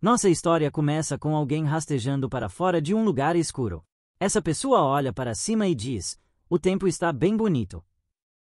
Nossa história começa com alguém rastejando para fora de um lugar escuro. Essa pessoa olha para cima e diz: "O tempo está bem bonito."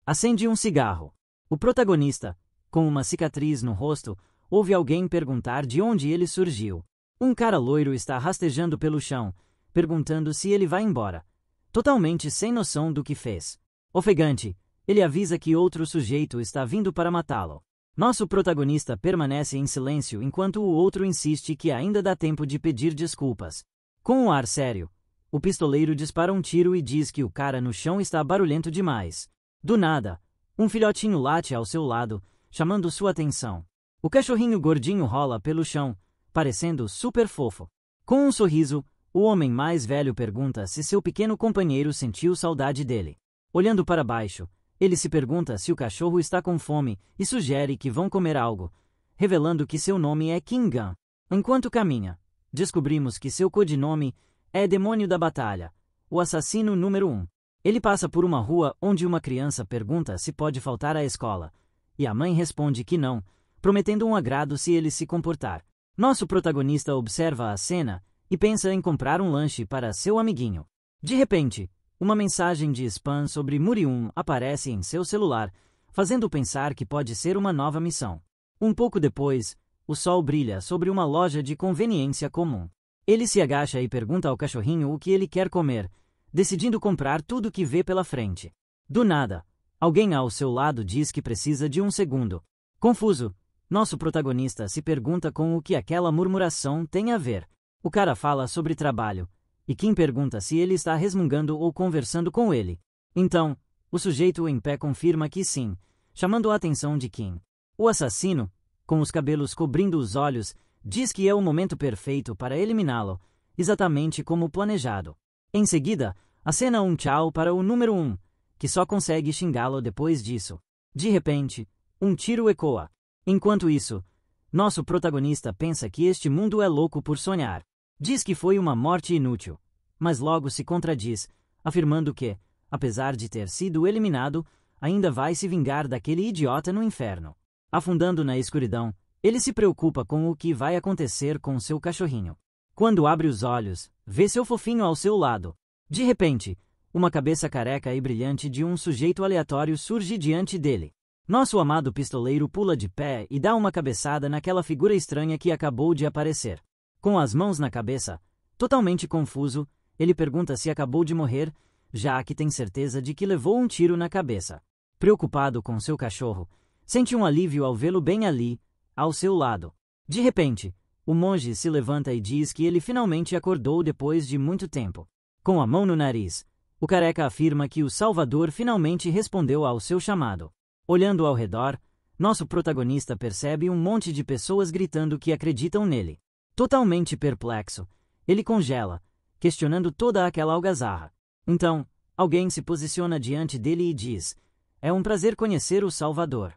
Acende um cigarro. O protagonista, com uma cicatriz no rosto, ouve alguém perguntar de onde ele surgiu. Um cara loiro está rastejando pelo chão, perguntando se ele vai embora, totalmente sem noção do que fez. Ofegante, ele avisa que outro sujeito está vindo para matá-lo. Nosso protagonista permanece em silêncio enquanto o outro insiste que ainda dá tempo de pedir desculpas. Com um ar sério, o pistoleiro dispara um tiro e diz que o cara no chão está barulhento demais. Do nada, um filhotinho late ao seu lado, chamando sua atenção. O cachorrinho gordinho rola pelo chão, parecendo super fofo. Com um sorriso, o homem mais velho pergunta se seu pequeno companheiro sentiu saudade dele. Olhando para baixo, ele se pergunta se o cachorro está com fome e sugere que vão comer algo, revelando que seu nome é King Gun. Enquanto caminha, descobrimos que seu codinome é Demônio da Batalha, o assassino número 1. Ele passa por uma rua onde uma criança pergunta se pode faltar à escola, e a mãe responde que não, prometendo um agrado se ele se comportar. Nosso protagonista observa a cena e pensa em comprar um lanche para seu amiguinho. De repente, uma mensagem de spam sobre Muri-1 aparece em seu celular, fazendo pensar que pode ser uma nova missão. Um pouco depois, o sol brilha sobre uma loja de conveniência comum. Ele se agacha e pergunta ao cachorrinho o que ele quer comer, decidindo comprar tudo que vê pela frente. Do nada, alguém ao seu lado diz que precisa de um segundo. Confuso, nosso protagonista se pergunta com o que aquela murmuração tem a ver. O cara fala sobre trabalho, e Kim pergunta se ele está resmungando ou conversando com ele. Então, o sujeito em pé confirma que sim, chamando a atenção de Kim. O assassino, com os cabelos cobrindo os olhos, diz que é o momento perfeito para eliminá-lo, exatamente como planejado. Em seguida, acena um tchau para o número 1, que só consegue xingá-lo depois disso. De repente, um tiro ecoa. Enquanto isso, nosso protagonista pensa que este mundo é louco por sonhar. Diz que foi uma morte inútil, mas logo se contradiz, afirmando que, apesar de ter sido eliminado, ainda vai se vingar daquele idiota no inferno. Afundando na escuridão, ele se preocupa com o que vai acontecer com seu cachorrinho. Quando abre os olhos, vê seu fofinho ao seu lado. De repente, uma cabeça careca e brilhante de um sujeito aleatório surge diante dele. Nosso amado pistoleiro pula de pé e dá uma cabeçada naquela figura estranha que acabou de aparecer. Com as mãos na cabeça, totalmente confuso, ele pergunta se acabou de morrer, já que tem certeza de que levou um tiro na cabeça. Preocupado com seu cachorro, sente um alívio ao vê-lo bem ali, ao seu lado. De repente, o monge se levanta e diz que ele finalmente acordou depois de muito tempo. Com a mão no nariz, o careca afirma que o Salvador finalmente respondeu ao seu chamado. Olhando ao redor, nosso protagonista percebe um monte de pessoas gritando que acreditam nele. Totalmente perplexo, ele congela, questionando toda aquela algazarra. Então, alguém se posiciona diante dele e diz: "É um prazer conhecer o Salvador."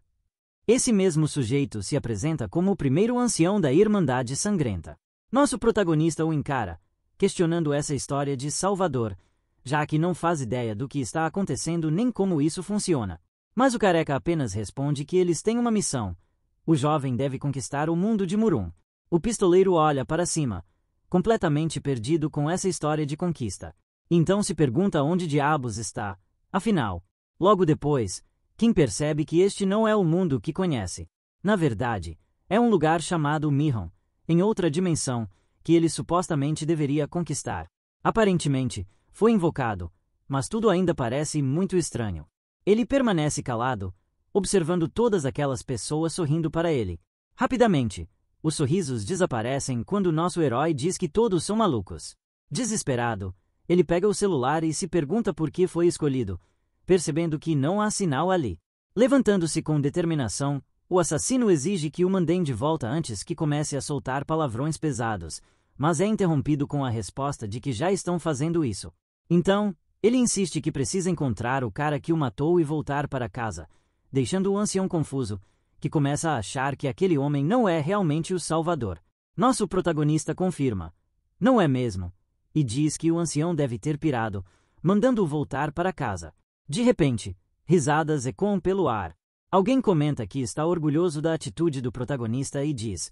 Esse mesmo sujeito se apresenta como o primeiro ancião da Irmandade Sangrenta. Nosso protagonista o encara, questionando essa história de Salvador, já que não faz ideia do que está acontecendo nem como isso funciona. Mas o careca apenas responde que eles têm uma missão. O jovem deve conquistar o mundo de Murum. O pistoleiro olha para cima, completamente perdido com essa história de conquista. Então se pergunta onde diabos está. Afinal, logo depois, Kim percebe que este não é o mundo que conhece. Na verdade, é um lugar chamado Mihon, em outra dimensão, que ele supostamente deveria conquistar. Aparentemente, foi invocado, mas tudo ainda parece muito estranho. Ele permanece calado, observando todas aquelas pessoas sorrindo para ele. Rapidamente, os sorrisos desaparecem quando nosso herói diz que todos são malucos. Desesperado, ele pega o celular e se pergunta por que foi escolhido, percebendo que não há sinal ali. Levantando-se com determinação, o assassino exige que o mandem de volta antes que comece a soltar palavrões pesados, mas é interrompido com a resposta de que já estão fazendo isso. Então, ele insiste que precisa encontrar o cara que o matou e voltar para casa, deixando o ancião confuso, que começa a achar que aquele homem não é realmente o Salvador. Nosso protagonista confirma: "Não é mesmo", e diz que o ancião deve ter pirado, mandando-o voltar para casa. De repente, risadas ecoam pelo ar. Alguém comenta que está orgulhoso da atitude do protagonista e diz: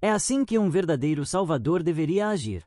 É assim que um verdadeiro salvador deveria agir.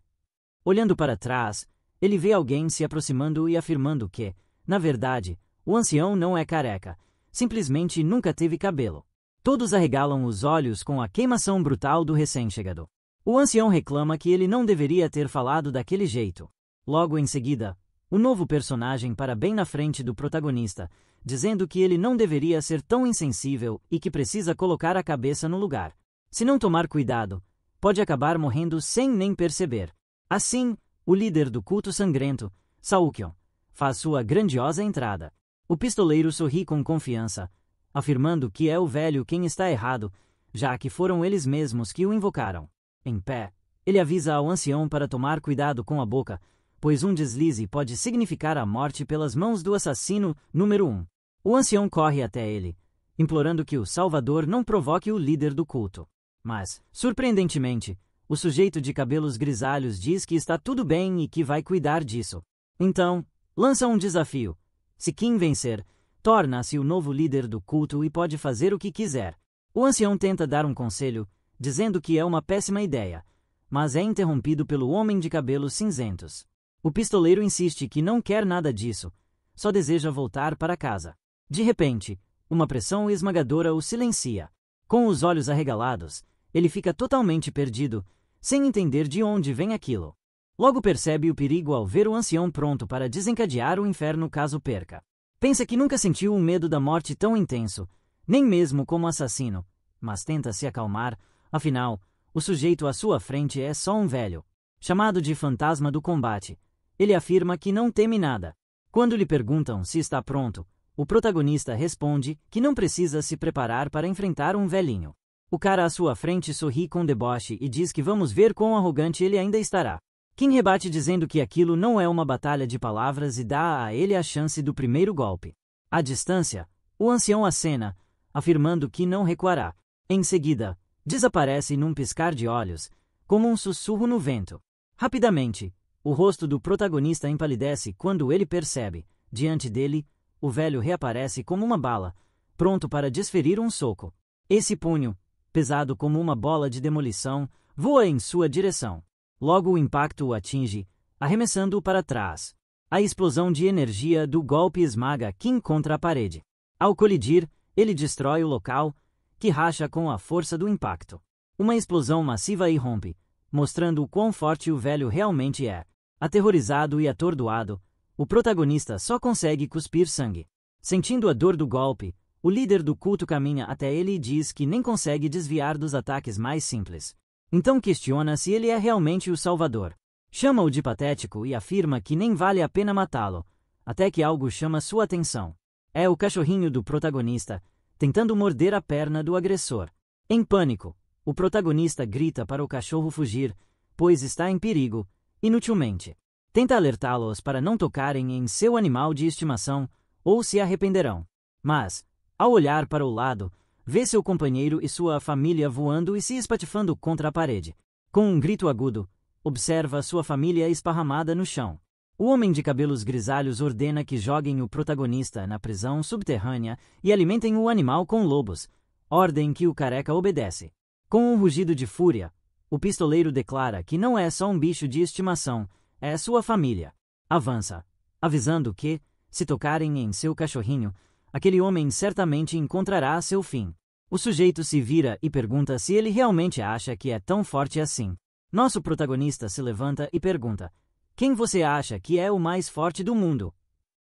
Olhando para trás, ele vê alguém se aproximando e afirmando que, na verdade, o ancião não é careca, simplesmente nunca teve cabelo. Todos arregalam os olhos com a queimação brutal do recém-chegado. O ancião reclama que ele não deveria ter falado daquele jeito. Logo em seguida, o novo personagem para bem na frente do protagonista, dizendo que ele não deveria ser tão insensível e que precisa colocar a cabeça no lugar. Se não tomar cuidado, pode acabar morrendo sem nem perceber. Assim, o líder do culto sangrento, Saúkion, faz sua grandiosa entrada. O pistoleiro sorri com confiança, afirmando que é o velho quem está errado, já que foram eles mesmos que o invocaram. Em pé, ele avisa ao ancião para tomar cuidado com a boca, pois um deslize pode significar a morte pelas mãos do assassino número 1. O ancião corre até ele, implorando que o Salvador não provoque o líder do culto. Mas, surpreendentemente, o sujeito de cabelos grisalhos diz que está tudo bem e que vai cuidar disso. Então, lança um desafio. Se Kim vencer, torna-se o novo líder do culto e pode fazer o que quiser. O ancião tenta dar um conselho, dizendo que é uma péssima ideia, mas é interrompido pelo homem de cabelos cinzentos. O pistoleiro insiste que não quer nada disso, só deseja voltar para casa. De repente, uma pressão esmagadora o silencia. Com os olhos arregalados, ele fica totalmente perdido, sem entender de onde vem aquilo. Logo percebe o perigo ao ver o ancião pronto para desencadear o inferno caso perca. Pensa que nunca sentiu um medo da morte tão intenso, nem mesmo como assassino, mas tenta se acalmar, afinal, o sujeito à sua frente é só um velho, chamado de fantasma do combate. Ele afirma que não teme nada. Quando lhe perguntam se está pronto, o protagonista responde que não precisa se preparar para enfrentar um velhinho. O cara à sua frente sorri com deboche e diz que vamos ver quão arrogante ele ainda estará. Kim rebate dizendo que aquilo não é uma batalha de palavras e dá a ele a chance do primeiro golpe. À distância, o ancião acena, afirmando que não recuará. Em seguida, desaparece num piscar de olhos, como um sussurro no vento. Rapidamente, o rosto do protagonista empalidece quando ele percebe, diante dele, o velho reaparece como uma bala, pronto para desferir um soco. Esse punho, pesado como uma bola de demolição, voa em sua direção. Logo o impacto o atinge, arremessando-o para trás. A explosão de energia do golpe esmaga Kim contra a parede. Ao colidir, ele destrói o local, que racha com a força do impacto. Uma explosão massiva irrompe, mostrando o quão forte o velho realmente é. Aterrorizado e atordoado, o protagonista só consegue cuspir sangue. Sentindo a dor do golpe, o líder do culto caminha até ele e diz que nem consegue desviar dos ataques mais simples. Então questiona se ele é realmente o Salvador. Chama-o de patético e afirma que nem vale a pena matá-lo, até que algo chama sua atenção. É o cachorrinho do protagonista, tentando morder a perna do agressor. Em pânico, o protagonista grita para o cachorro fugir, pois está em perigo, inutilmente. Tenta alertá-los para não tocarem em seu animal de estimação, ou se arrependerão. Mas, ao olhar para o lado, vê seu companheiro e sua família voando e se espatifando contra a parede. Com um grito agudo, observa sua família esparramada no chão. O homem de cabelos grisalhos ordena que joguem o protagonista na prisão subterrânea e alimentem o animal com lobos, ordem que o careca obedece. Com um rugido de fúria, o pistoleiro declara que não é só um bicho de estimação, é sua família. Avança, avisando que, se tocarem em seu cachorrinho, aquele homem certamente encontrará seu fim. O sujeito se vira e pergunta se ele realmente acha que é tão forte assim. Nosso protagonista se levanta e pergunta: quem você acha que é o mais forte do mundo?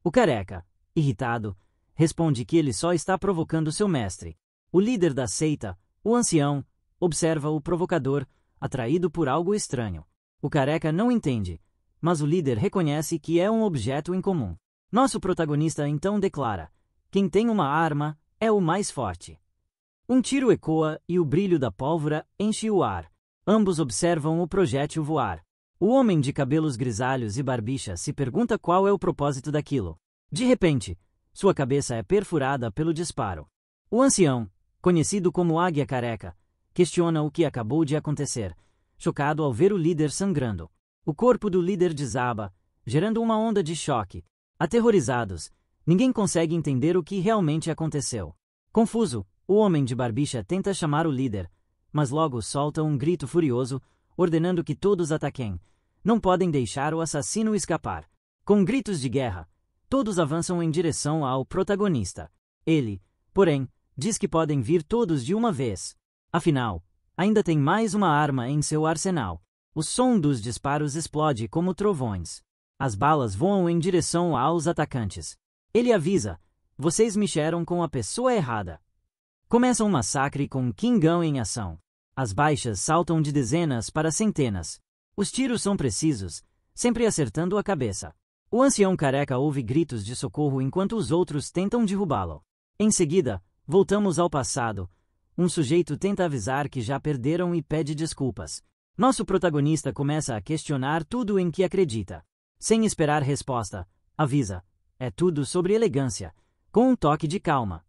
O careca, irritado, responde que ele só está provocando seu mestre. O líder da seita, o ancião, observa o provocador, atraído por algo estranho. O careca não entende, mas o líder reconhece que é um objeto incomum. Nosso protagonista então declara: quem tem uma arma é o mais forte. Um tiro ecoa e o brilho da pólvora enche o ar. Ambos observam o projétil voar. O homem de cabelos grisalhos e barbicha se pergunta qual é o propósito daquilo. De repente, sua cabeça é perfurada pelo disparo. O ancião, conhecido como Águia Careca, questiona o que acabou de acontecer, chocado ao ver o líder sangrando. O corpo do líder desaba, gerando uma onda de choque. Aterrorizados, ninguém consegue entender o que realmente aconteceu. Confuso, o homem de barbicha tenta chamar o líder, mas logo solta um grito furioso, ordenando que todos ataquem. Não podem deixar o assassino escapar. Com gritos de guerra, todos avançam em direção ao protagonista. Ele, porém, diz que podem vir todos de uma vez. Afinal, ainda tem mais uma arma em seu arsenal. O som dos disparos explode como trovões. As balas voam em direção aos atacantes. Ele avisa: vocês mexeram com a pessoa errada. Começa um massacre com Kingão em ação. As baixas saltam de dezenas para centenas. Os tiros são precisos, sempre acertando a cabeça. O ancião careca ouve gritos de socorro enquanto os outros tentam derrubá-lo. Em seguida, voltamos ao passado. Um sujeito tenta avisar que já perderam e pede desculpas. Nosso protagonista começa a questionar tudo em que acredita. Sem esperar resposta, avisa: é tudo sobre elegância, com um toque de calma.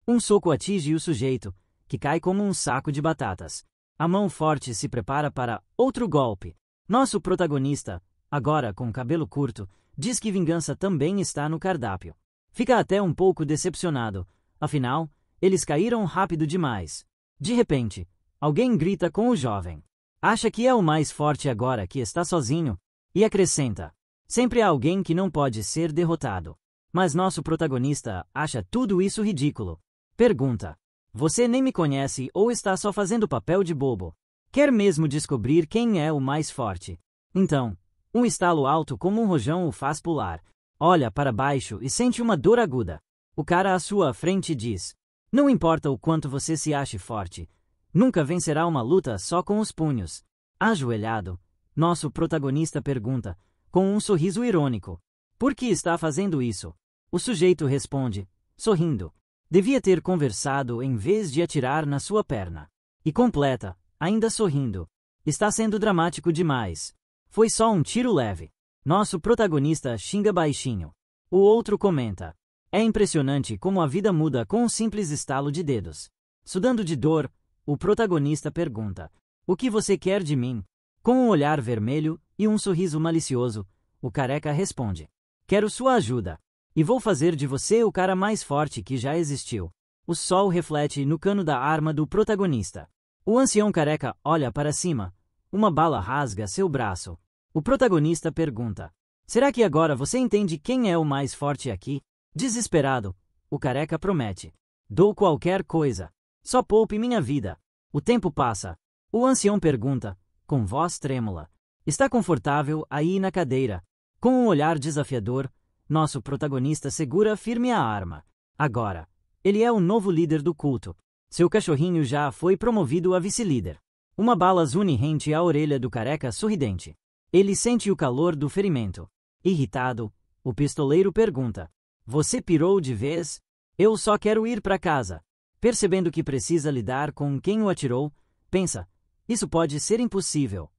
Um soco atinge o sujeito, que cai como um saco de batatas. A mão forte se prepara para outro golpe. Nosso protagonista, agora com cabelo curto, diz que vingança também está no cardápio. Fica até um pouco decepcionado, afinal, eles caíram rápido demais. De repente, alguém grita com o jovem. Acha que é o mais forte agora que está sozinho, e acrescenta: sempre há alguém que não pode ser derrotado. Mas nosso protagonista acha tudo isso ridículo. Pergunta: você nem me conhece ou está só fazendo papel de bobo? Quer mesmo descobrir quem é o mais forte? Então, um estalo alto como um rojão o faz pular. Olha para baixo e sente uma dor aguda. O cara à sua frente diz: não importa o quanto você se ache forte, nunca vencerá uma luta só com os punhos. Ajoelhado, nosso protagonista pergunta, com um sorriso irônico: por que está fazendo isso? O sujeito responde, sorrindo: devia ter conversado em vez de atirar na sua perna. E completa, ainda sorrindo: está sendo dramático demais. Foi só um tiro leve. Nosso protagonista xinga baixinho. O outro comenta: é impressionante como a vida muda com um simples estalo de dedos. Sudando de dor, o protagonista pergunta: o que você quer de mim? Com um olhar vermelho e um sorriso malicioso, o careca responde: quero sua ajuda. E vou fazer de você o cara mais forte que já existiu. O sol reflete no cano da arma do protagonista. O ancião careca olha para cima. Uma bala rasga seu braço. O protagonista pergunta: será que agora você entende quem é o mais forte aqui? Desesperado, o careca promete: dou qualquer coisa. Só poupe minha vida. O tempo passa. O ancião pergunta, com voz trêmula: está confortável aí na cadeira? Com um olhar desafiador, nosso protagonista segura firme a arma. Agora, ele é o novo líder do culto. Seu cachorrinho já foi promovido a vice-líder. Uma bala zune rente à orelha do careca sorridente. Ele sente o calor do ferimento. Irritado, o pistoleiro pergunta: você pirou de vez? Eu só quero ir para casa. Percebendo que precisa lidar com quem o atirou, pensa: isso pode ser impossível.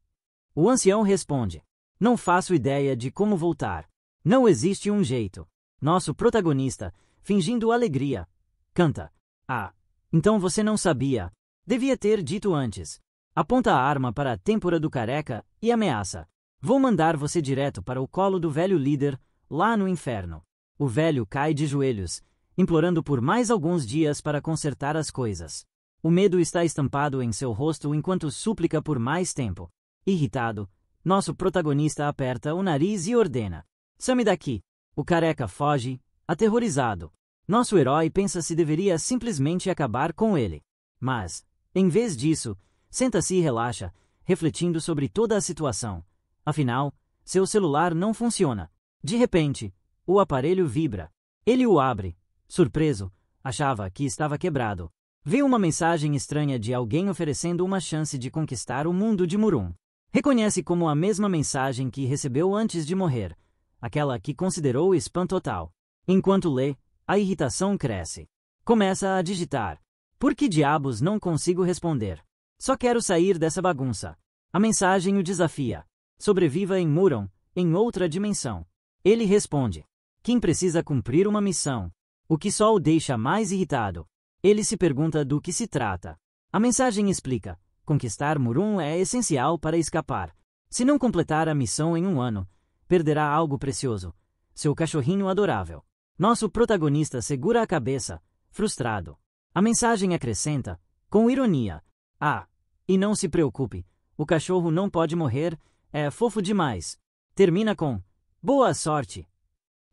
O ancião responde: não faço ideia de como voltar. Não existe um jeito. Nosso protagonista, fingindo alegria, canta: ah, então você não sabia. Devia ter dito antes. Aponta a arma para a têmpora do careca e ameaça: vou mandar você direto para o colo do velho líder, lá no inferno. O velho cai de joelhos, implorando por mais alguns dias para consertar as coisas. O medo está estampado em seu rosto enquanto súplica por mais tempo. Irritado, nosso protagonista aperta o nariz e ordena: some daqui. O careca foge, aterrorizado. Nosso herói pensa se deveria simplesmente acabar com ele. Mas, em vez disso, senta-se e relaxa, refletindo sobre toda a situação. Afinal, seu celular não funciona. De repente, o aparelho vibra. Ele o abre. Surpreso, achava que estava quebrado. Vê uma mensagem estranha de alguém oferecendo uma chance de conquistar o mundo de Murum. Reconhece como a mesma mensagem que recebeu antes de morrer, aquela que considerou spam total. Enquanto lê, a irritação cresce. Começa a digitar: por que diabos não consigo responder? Só quero sair dessa bagunça. A mensagem o desafia: sobreviva em Murum, em outra dimensão. Ele responde: Kim precisa cumprir uma missão, o que só o deixa mais irritado. Ele se pergunta do que se trata. A mensagem explica: conquistar Murum é essencial para escapar. Se não completar a missão em um ano, perderá algo precioso: seu cachorrinho adorável. Nosso protagonista segura a cabeça, frustrado. A mensagem acrescenta, com ironia: ah, E não se preocupe, o cachorro não pode morrer, é fofo demais. Termina com: boa sorte.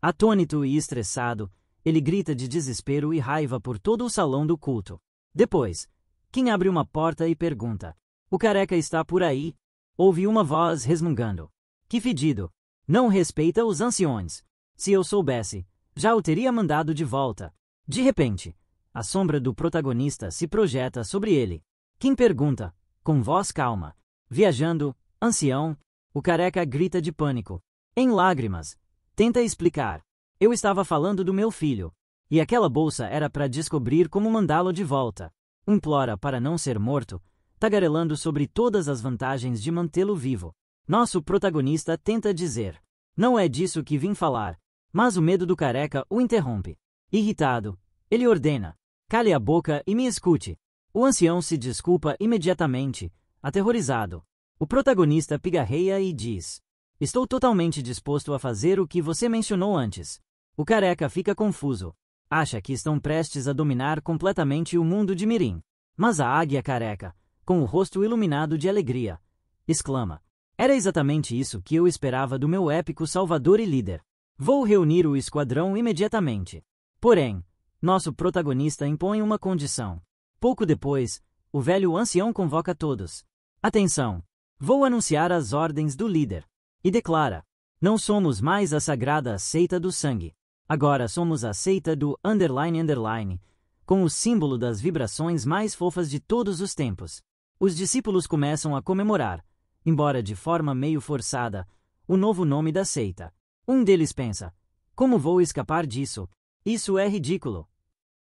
Atônito e estressado, ele grita de desespero e raiva por todo o salão do culto. Depois, quem abre uma porta e pergunta: o careca está por aí? Ouve uma voz resmungando: que fedido! Não respeita os anciões. Se eu soubesse, já o teria mandado de volta. De repente, a sombra do protagonista se projeta sobre ele. Quem pergunta, com voz calma: viajando, ancião? O careca grita de pânico. Em lágrimas, tenta explicar: eu estava falando do meu filho. E aquela bolsa era para descobrir como mandá-lo de volta. Implora para não ser morto, tagarelando sobre todas as vantagens de mantê-lo vivo. Nosso protagonista tenta dizer: não é disso que vim falar. Mas o medo do careca o interrompe. Irritado, ele ordena: cale a boca e me escute. O ancião se desculpa imediatamente, aterrorizado. O protagonista pigarreia e diz: estou totalmente disposto a fazer o que você mencionou antes. O careca fica confuso. Acha que estão prestes a dominar completamente o mundo de Mirim. Mas a águia careca, com o rosto iluminado de alegria, exclama: era exatamente isso que eu esperava do meu épico salvador e líder. Vou reunir o esquadrão imediatamente. Porém, nosso protagonista impõe uma condição. Pouco depois, o velho ancião convoca todos. Atenção! Vou anunciar as ordens do líder. E declara: não somos mais a sagrada seita do sangue. Agora somos a seita do __, com o símbolo das vibrações mais fofas de todos os tempos. Os discípulos começam a comemorar, embora de forma meio forçada, o novo nome da seita. Um deles pensa: como vou escapar disso? Isso é ridículo.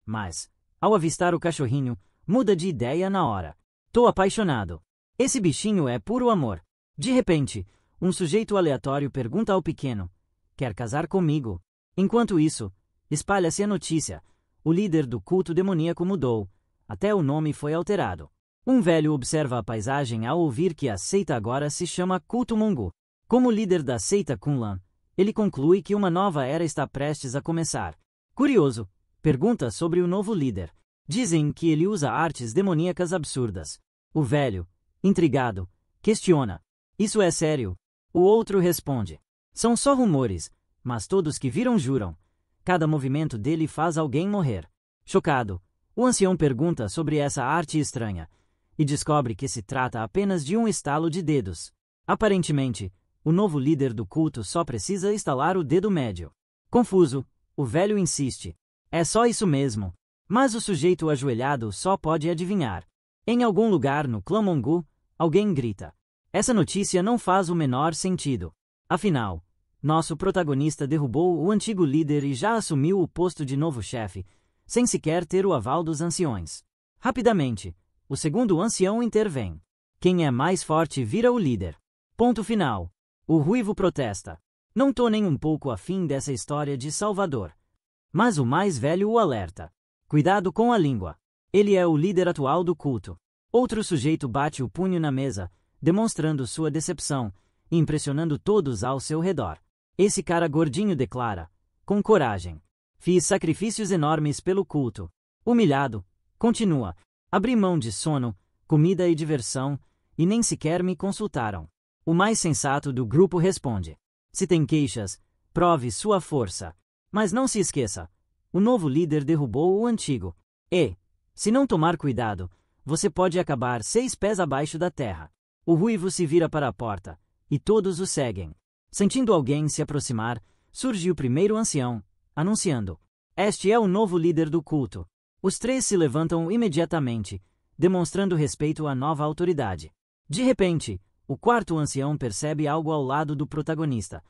Mas, ao avistar o cachorrinho, muda de ideia na hora. Tô apaixonado. Esse bichinho é puro amor. De repente, um sujeito aleatório pergunta ao pequeno: quer casar comigo? Enquanto isso, espalha-se a notícia: o líder do culto demoníaco mudou. Até o nome foi alterado. Um velho observa a paisagem ao ouvir que a seita agora se chama Culto Mongu. Como líder da seita Kunlan, ele conclui que uma nova era está prestes a começar. Curioso, pergunta sobre o novo líder. Dizem que ele usa artes demoníacas absurdas. O velho, intrigado, questiona: isso é sério? O outro responde: são só rumores, mas todos que viram juram. Cada movimento dele faz alguém morrer. Chocado, o ancião pergunta sobre essa arte estranha e descobre que se trata apenas de um estalo de dedos. Aparentemente, o novo líder do culto só precisa estalar o dedo médio. Confuso, o velho insiste: é só isso mesmo. Mas o sujeito ajoelhado só pode adivinhar. Em algum lugar no clã Mongu, alguém grita: essa notícia não faz o menor sentido. Afinal, nosso protagonista derrubou o antigo líder e já assumiu o posto de novo chefe, sem sequer ter o aval dos anciões. Rapidamente, o segundo ancião intervém. Quem é mais forte vira o líder. Ponto final. O ruivo protesta: não tô nem um pouco afim dessa história de Salvador. Mas o mais velho o alerta: cuidado com a língua. Ele é o líder atual do culto. Outro sujeito bate o punho na mesa, demonstrando sua decepção, e impressionando todos ao seu redor. Esse cara gordinho declara, com coragem: fiz sacrifícios enormes pelo culto. Humilhado, continua: abri mão de sono, comida e diversão, e nem sequer me consultaram. O mais sensato do grupo responde: se tem queixas, prove sua força. Mas não se esqueça, o novo líder derrubou o antigo. E, se não tomar cuidado, você pode acabar 6 pés abaixo da terra. O ruivo se vira para a porta, e todos o seguem. Sentindo alguém se aproximar, surge o primeiro ancião, anunciando: este é o novo líder do culto. Os 3 se levantam imediatamente, demonstrando respeito à nova autoridade. De repente, o quarto ancião percebe algo ao lado do protagonista: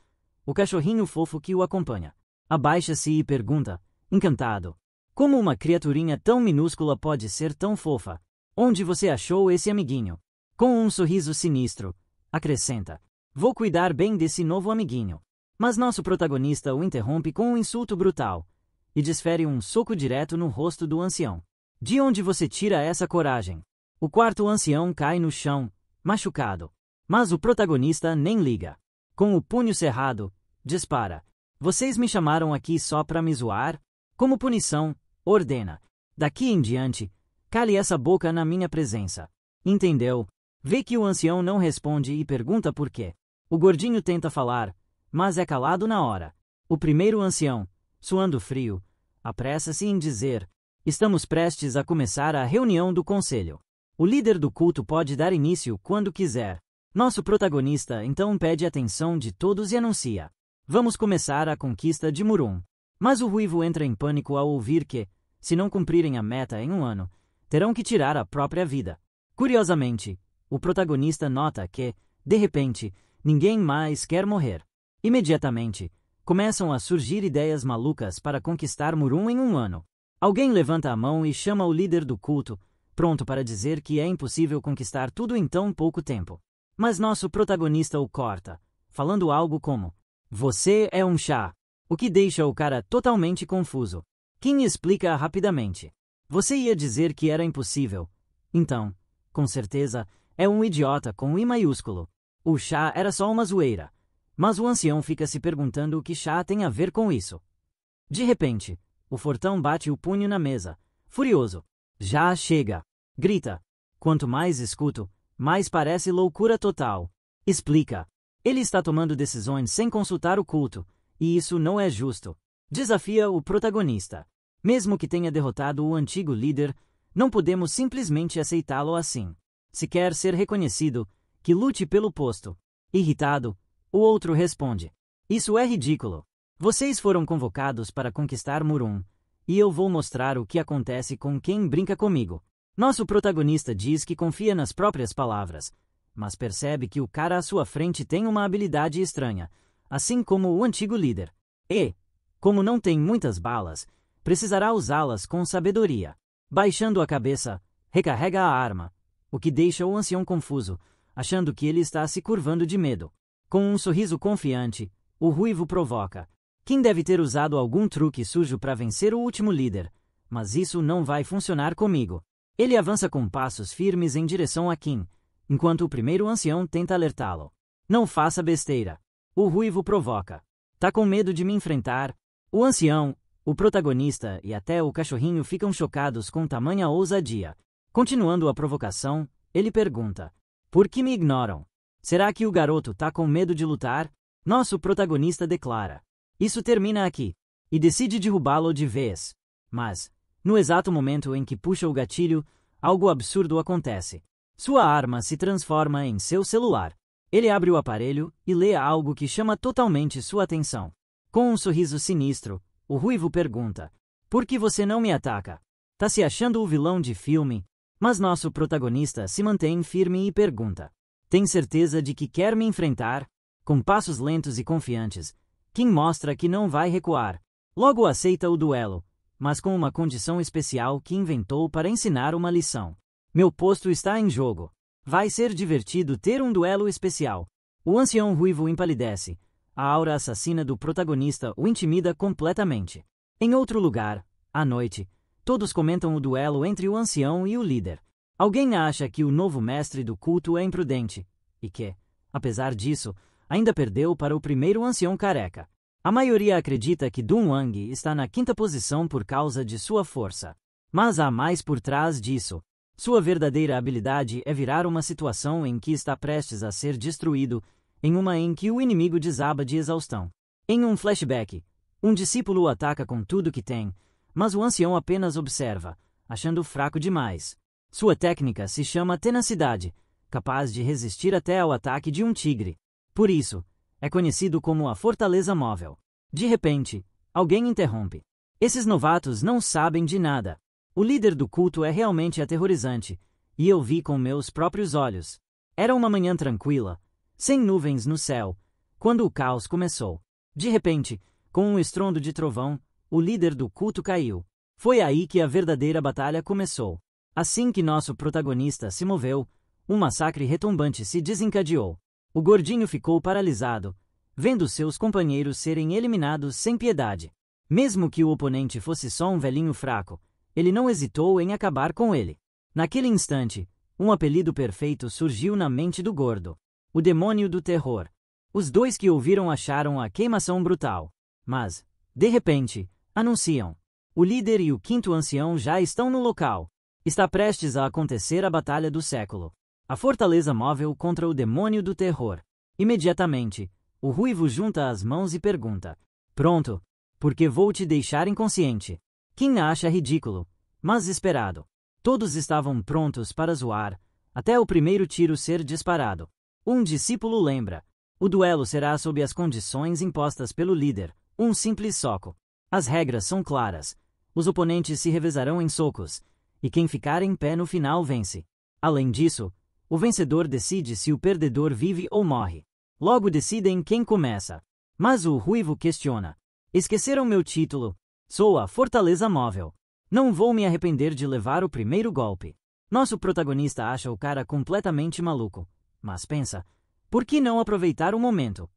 o cachorrinho fofo que o acompanha. Abaixa-se e pergunta, encantado: como uma criaturinha tão minúscula pode ser tão fofa? Onde você achou esse amiguinho? Com um sorriso sinistro, acrescenta: vou cuidar bem desse novo amiguinho. Mas nosso protagonista o interrompe com um insulto brutal e desfere um soco direto no rosto do ancião. De onde você tira essa coragem? O quarto ancião cai no chão, machucado. Mas o protagonista nem liga. Com o punho cerrado, dispara: vocês me chamaram aqui só pra me zoar? Como punição, ordena: daqui em diante, cale essa boca na minha presença. Entendeu? Vê que o ancião não responde e pergunta por quê. O gordinho tenta falar, mas é calado na hora. O primeiro ancião, suando frio, apressa-se em dizer: estamos prestes a começar a reunião do conselho. O líder do culto pode dar início quando quiser. Nosso protagonista então pede atenção de todos e anuncia: vamos começar a conquista de Murum. Mas o ruivo entra em pânico ao ouvir que, se não cumprirem a meta em um ano, terão que tirar a própria vida. Curiosamente, o protagonista nota que, de repente, ninguém mais quer morrer. Imediatamente, começam a surgir ideias malucas para conquistar Murum em um ano. Alguém levanta a mão e chama o líder do culto, pronto para dizer que é impossível conquistar tudo em tão pouco tempo. Mas nosso protagonista o corta, falando algo como: você é um chá. O que deixa o cara totalmente confuso. Kim explica rapidamente: você ia dizer que era impossível. Então, com certeza, é um idiota com I maiúsculo. O chá era só uma zoeira. Mas o ancião fica se perguntando o que chá tem a ver com isso. De repente, o fortão bate o punho na mesa, furioso. Já chega! Grita. Quanto mais escuto, mais parece loucura total. Explica. Ele está tomando decisões sem consultar o culto, e isso não é justo. Desafia o protagonista. Mesmo que tenha derrotado o antigo líder, não podemos simplesmente aceitá-lo assim. Se quer ser reconhecido, que lute pelo posto. Irritado, o outro responde: isso é ridículo. Vocês foram convocados para conquistar Murum, e eu vou mostrar o que acontece com quem brinca comigo. Nosso protagonista diz que confia nas próprias palavras, mas percebe que o cara à sua frente tem uma habilidade estranha, assim como o antigo líder. E, como não tem muitas balas, precisará usá-las com sabedoria. Baixando a cabeça, recarrega a arma, o que deixa o ancião confuso, achando que ele está se curvando de medo. Com um sorriso confiante, o ruivo provoca: Kim deve ter usado algum truque sujo para vencer o último líder, mas isso não vai funcionar comigo. Ele avança com passos firmes em direção a Kim, enquanto o primeiro ancião tenta alertá-lo. Não faça besteira. O ruivo provoca: tá com medo de me enfrentar? O ancião, o protagonista e até o cachorrinho ficam chocados com tamanha ousadia. Continuando a provocação, ele pergunta: por que me ignoram? Será que o garoto tá com medo de lutar? Nosso protagonista declara: isso termina aqui, e decide derrubá-lo de vez. Mas, no exato momento em que puxa o gatilho, algo absurdo acontece. Sua arma se transforma em seu celular. Ele abre o aparelho e lê algo que chama totalmente sua atenção. Com um sorriso sinistro, o ruivo pergunta: por que você não me ataca? Tá se achando o vilão de filme? Mas nosso protagonista se mantém firme e pergunta: tem certeza de que quer me enfrentar? Com passos lentos e confiantes, Kim mostra que não vai recuar. Logo aceita o duelo, mas com uma condição especial que inventou para ensinar uma lição. Meu posto está em jogo. Vai ser divertido ter um duelo especial. O ancião ruivo empalidece. A aura assassina do protagonista o intimida completamente. Em outro lugar, à noite, todos comentam o duelo entre o ancião e o líder. Alguém acha que o novo mestre do culto é imprudente, e que, apesar disso, ainda perdeu para o primeiro ancião careca. A maioria acredita que Dun Wang está na quinta posição por causa de sua força. Mas há mais por trás disso. Sua verdadeira habilidade é virar uma situação em que está prestes a ser destruído, em uma em que o inimigo desaba de exaustão. Em um flashback, um discípulo o ataca com tudo que tem, mas o ancião apenas observa, achando fraco demais. Sua técnica se chama tenacidade, capaz de resistir até ao ataque de um tigre. Por isso, é conhecido como a Fortaleza Móvel. De repente, alguém interrompe. Esses novatos não sabem de nada. O líder do culto é realmente aterrorizante, e eu vi com meus próprios olhos. Era uma manhã tranquila, sem nuvens no céu, quando o caos começou. De repente, com um estrondo de trovão, o líder do culto caiu. Foi aí que a verdadeira batalha começou. Assim que nosso protagonista se moveu, um massacre retumbante se desencadeou. O gordinho ficou paralisado, vendo seus companheiros serem eliminados sem piedade. Mesmo que o oponente fosse só um velhinho fraco, ele não hesitou em acabar com ele. Naquele instante, um apelido perfeito surgiu na mente do gordo: o demônio do terror. Os dois que ouviram acharam a queimação brutal. Mas, de repente, anunciam: o líder e o quinto ancião já estão no local. Está prestes a acontecer a batalha do século. A fortaleza móvel contra o demônio do terror. Imediatamente, o ruivo junta as mãos e pergunta: pronto, porque vou te deixar inconsciente. Kim acha ridículo, mas esperado. Todos estavam prontos para zoar, até o primeiro tiro ser disparado. Um discípulo lembra: o duelo será sob as condições impostas pelo líder, um simples soco. As regras são claras. Os oponentes se revezarão em socos, e quem ficar em pé no final vence. Além disso, o vencedor decide se o perdedor vive ou morre. Logo decidem quem começa. Mas o ruivo questiona: esqueceram meu título? Sou a Fortaleza Móvel. Não vou me arrepender de levar o primeiro golpe. Nosso protagonista acha o cara completamente maluco, mas pensa: por que não aproveitar o momento?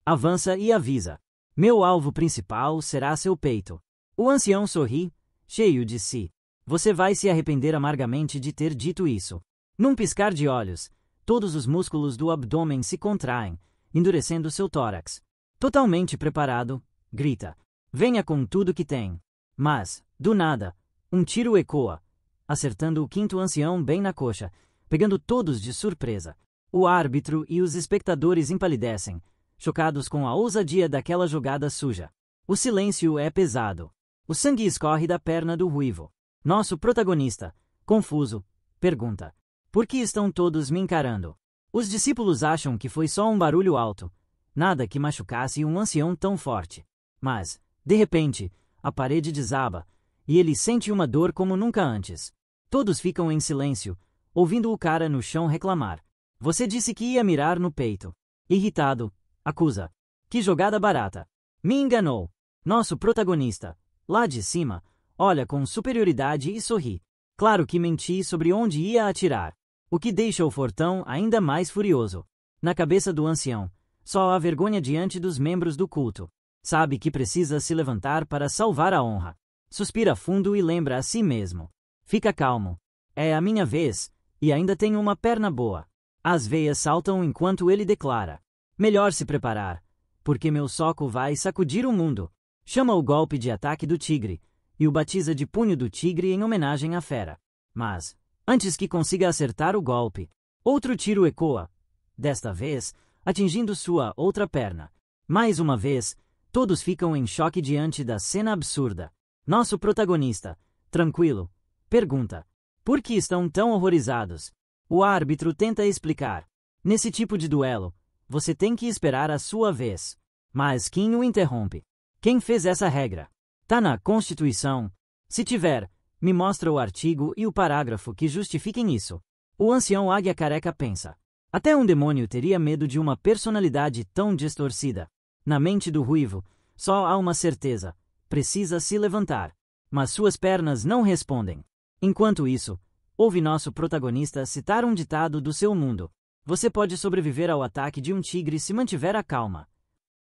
Avança e avisa: meu alvo principal será seu peito. O ancião sorri, cheio de si. Você vai se arrepender amargamente de ter dito isso. Num piscar de olhos, todos os músculos do abdômen se contraem, endurecendo seu tórax. Totalmente preparado, grita: venha com tudo que tem. Mas, do nada, um tiro ecoa, acertando o quinto ancião bem na coxa, pegando todos de surpresa. O árbitro e os espectadores empalidecem, chocados com a ousadia daquela jogada suja. O silêncio é pesado. O sangue escorre da perna do ruivo. Nosso protagonista, confuso, pergunta: por que estão todos me encarando? Os discípulos acham que foi só um barulho alto, nada que machucasse um ancião tão forte. Mas, de repente, a parede desaba, e ele sente uma dor como nunca antes. Todos ficam em silêncio, ouvindo o cara no chão reclamar: você disse que ia mirar no peito. Irritado, acusa: que jogada barata. Me enganou. Nosso protagonista, lá de cima, olha com superioridade e sorri. Claro que menti sobre onde ia atirar. O que deixa o fortão ainda mais furioso. Na cabeça do ancião, só há vergonha diante dos membros do culto. Sabe que precisa se levantar para salvar a honra. Suspira fundo e lembra a si mesmo: fica calmo. É a minha vez, e ainda tenho uma perna boa. As veias saltam enquanto ele declara: melhor se preparar, porque meu soco vai sacudir o mundo. Chama o golpe de ataque do tigre, e o batiza de punho do tigre em homenagem à fera. Mas, antes que consiga acertar o golpe, outro tiro ecoa, desta vez, atingindo sua outra perna. Mais uma vez, todos ficam em choque diante da cena absurda. Nosso protagonista, tranquilo, pergunta: por que estão tão horrorizados? O árbitro tenta explicar: nesse tipo de duelo, você tem que esperar a sua vez. Mas Kim o interrompe: quem fez essa regra? Tá na Constituição. Se tiver, me mostra o artigo e o parágrafo que justifiquem isso. O ancião águia careca pensa: até um demônio teria medo de uma personalidade tão distorcida. Na mente do ruivo, só há uma certeza: precisa se levantar. Mas suas pernas não respondem. Enquanto isso, ouve nosso protagonista citar um ditado do seu mundo: você pode sobreviver ao ataque de um tigre se mantiver a calma.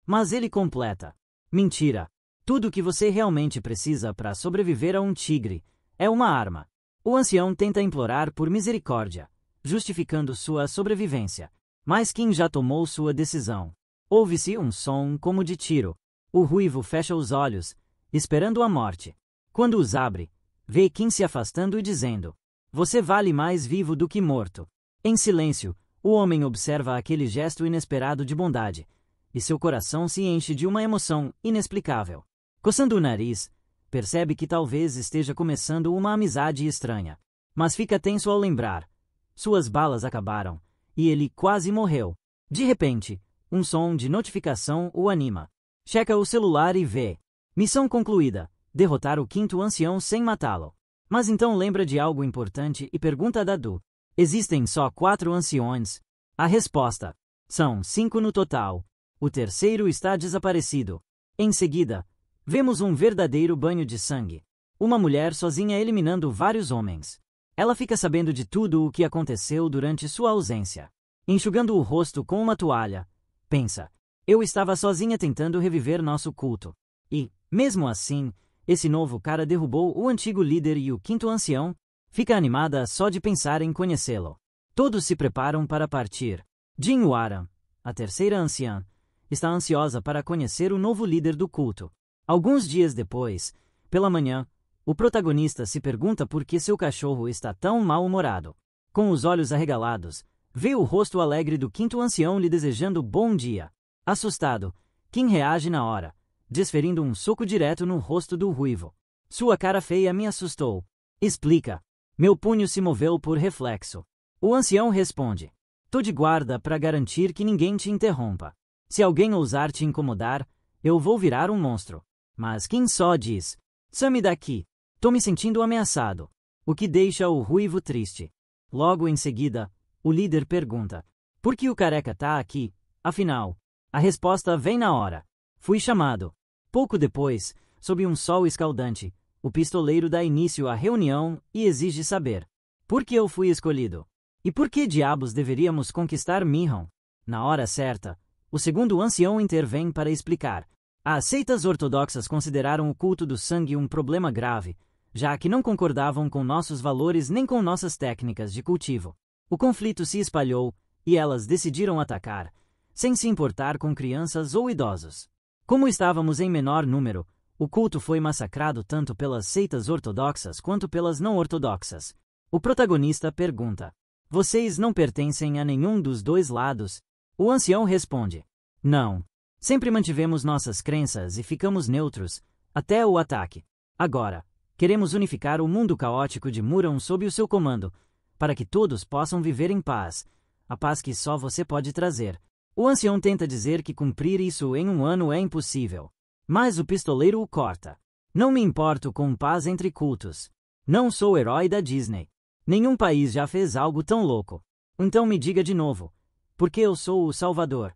Mas ele completa: mentira. Tudo o que você realmente precisa para sobreviver a um tigre é uma arma. O ancião tenta implorar por misericórdia, justificando sua sobrevivência. Mas Kim já tomou sua decisão. Ouve-se um som como de tiro. O ruivo fecha os olhos, esperando a morte. Quando os abre, vê Kim se afastando e dizendo: você vale mais vivo do que morto. Em silêncio, o homem observa aquele gesto inesperado de bondade, e seu coração se enche de uma emoção inexplicável. Coçando o nariz, percebe que talvez esteja começando uma amizade estranha. Mas fica tenso ao lembrar: suas balas acabaram, e ele quase morreu. De repente, um som de notificação o anima. Checa o celular e vê: missão concluída, derrotar o quinto ancião sem matá-lo. Mas então lembra de algo importante e pergunta a Dadu: existem só 4 anciões? A resposta: são 5 no total. O terceiro está desaparecido. Em seguida, vemos um verdadeiro banho de sangue. Uma mulher sozinha eliminando vários homens. Ela fica sabendo de tudo o que aconteceu durante sua ausência. Enxugando o rosto com uma toalha, pensa: eu estava sozinha tentando reviver nosso culto. E, mesmo assim, esse novo cara derrubou o antigo líder e o quinto ancião. Fica animada só de pensar em conhecê-lo. Todos se preparam para partir. Jin Waran, a terceira anciã, está ansiosa para conhecer o novo líder do culto. Alguns dias depois, pela manhã, O protagonista se pergunta por que seu cachorro está tão mal-humorado. Com os olhos arregalados, vê o rosto alegre do quinto ancião lhe desejando bom dia. Assustado, Kim reage na hora, desferindo um soco direto no rosto do ruivo. Sua cara feia me assustou. Explica. Meu punho se moveu por reflexo. O ancião responde. Tô de guarda para garantir que ninguém te interrompa. Se alguém ousar te incomodar, eu vou virar um monstro. Mas Kim só diz. Some daqui. Tô me sentindo ameaçado. O que deixa o ruivo triste. Logo em seguida, o líder pergunta. Por que o careca tá aqui? Afinal, a resposta vem na hora. Fui chamado. Pouco depois, sob um sol escaldante, o pistoleiro dá início à reunião e exige saber. Por que eu fui escolhido? E por que diabos deveríamos conquistar Mihon? Na hora certa, o segundo ancião intervém para explicar. As seitas ortodoxas consideraram o culto do sangue um problema grave, já que não concordavam com nossos valores nem com nossas técnicas de cultivo. O conflito se espalhou, e elas decidiram atacar, sem se importar com crianças ou idosos. Como estávamos em menor número, o culto foi massacrado tanto pelas seitas ortodoxas quanto pelas não ortodoxas. O protagonista pergunta. Vocês não pertencem a nenhum dos dois lados? O ancião responde. Não. Sempre mantivemos nossas crenças e ficamos neutros, até o ataque. Agora, queremos unificar o mundo caótico de Muron sob o seu comando, para que todos possam viver em paz, a paz que só você pode trazer. O ancião tenta dizer que cumprir isso em um ano é impossível. Mas o pistoleiro o corta. Não me importo com paz entre cultos. Não sou herói da Disney. Nenhum país já fez algo tão louco. Então me diga de novo, porque eu sou o Salvador.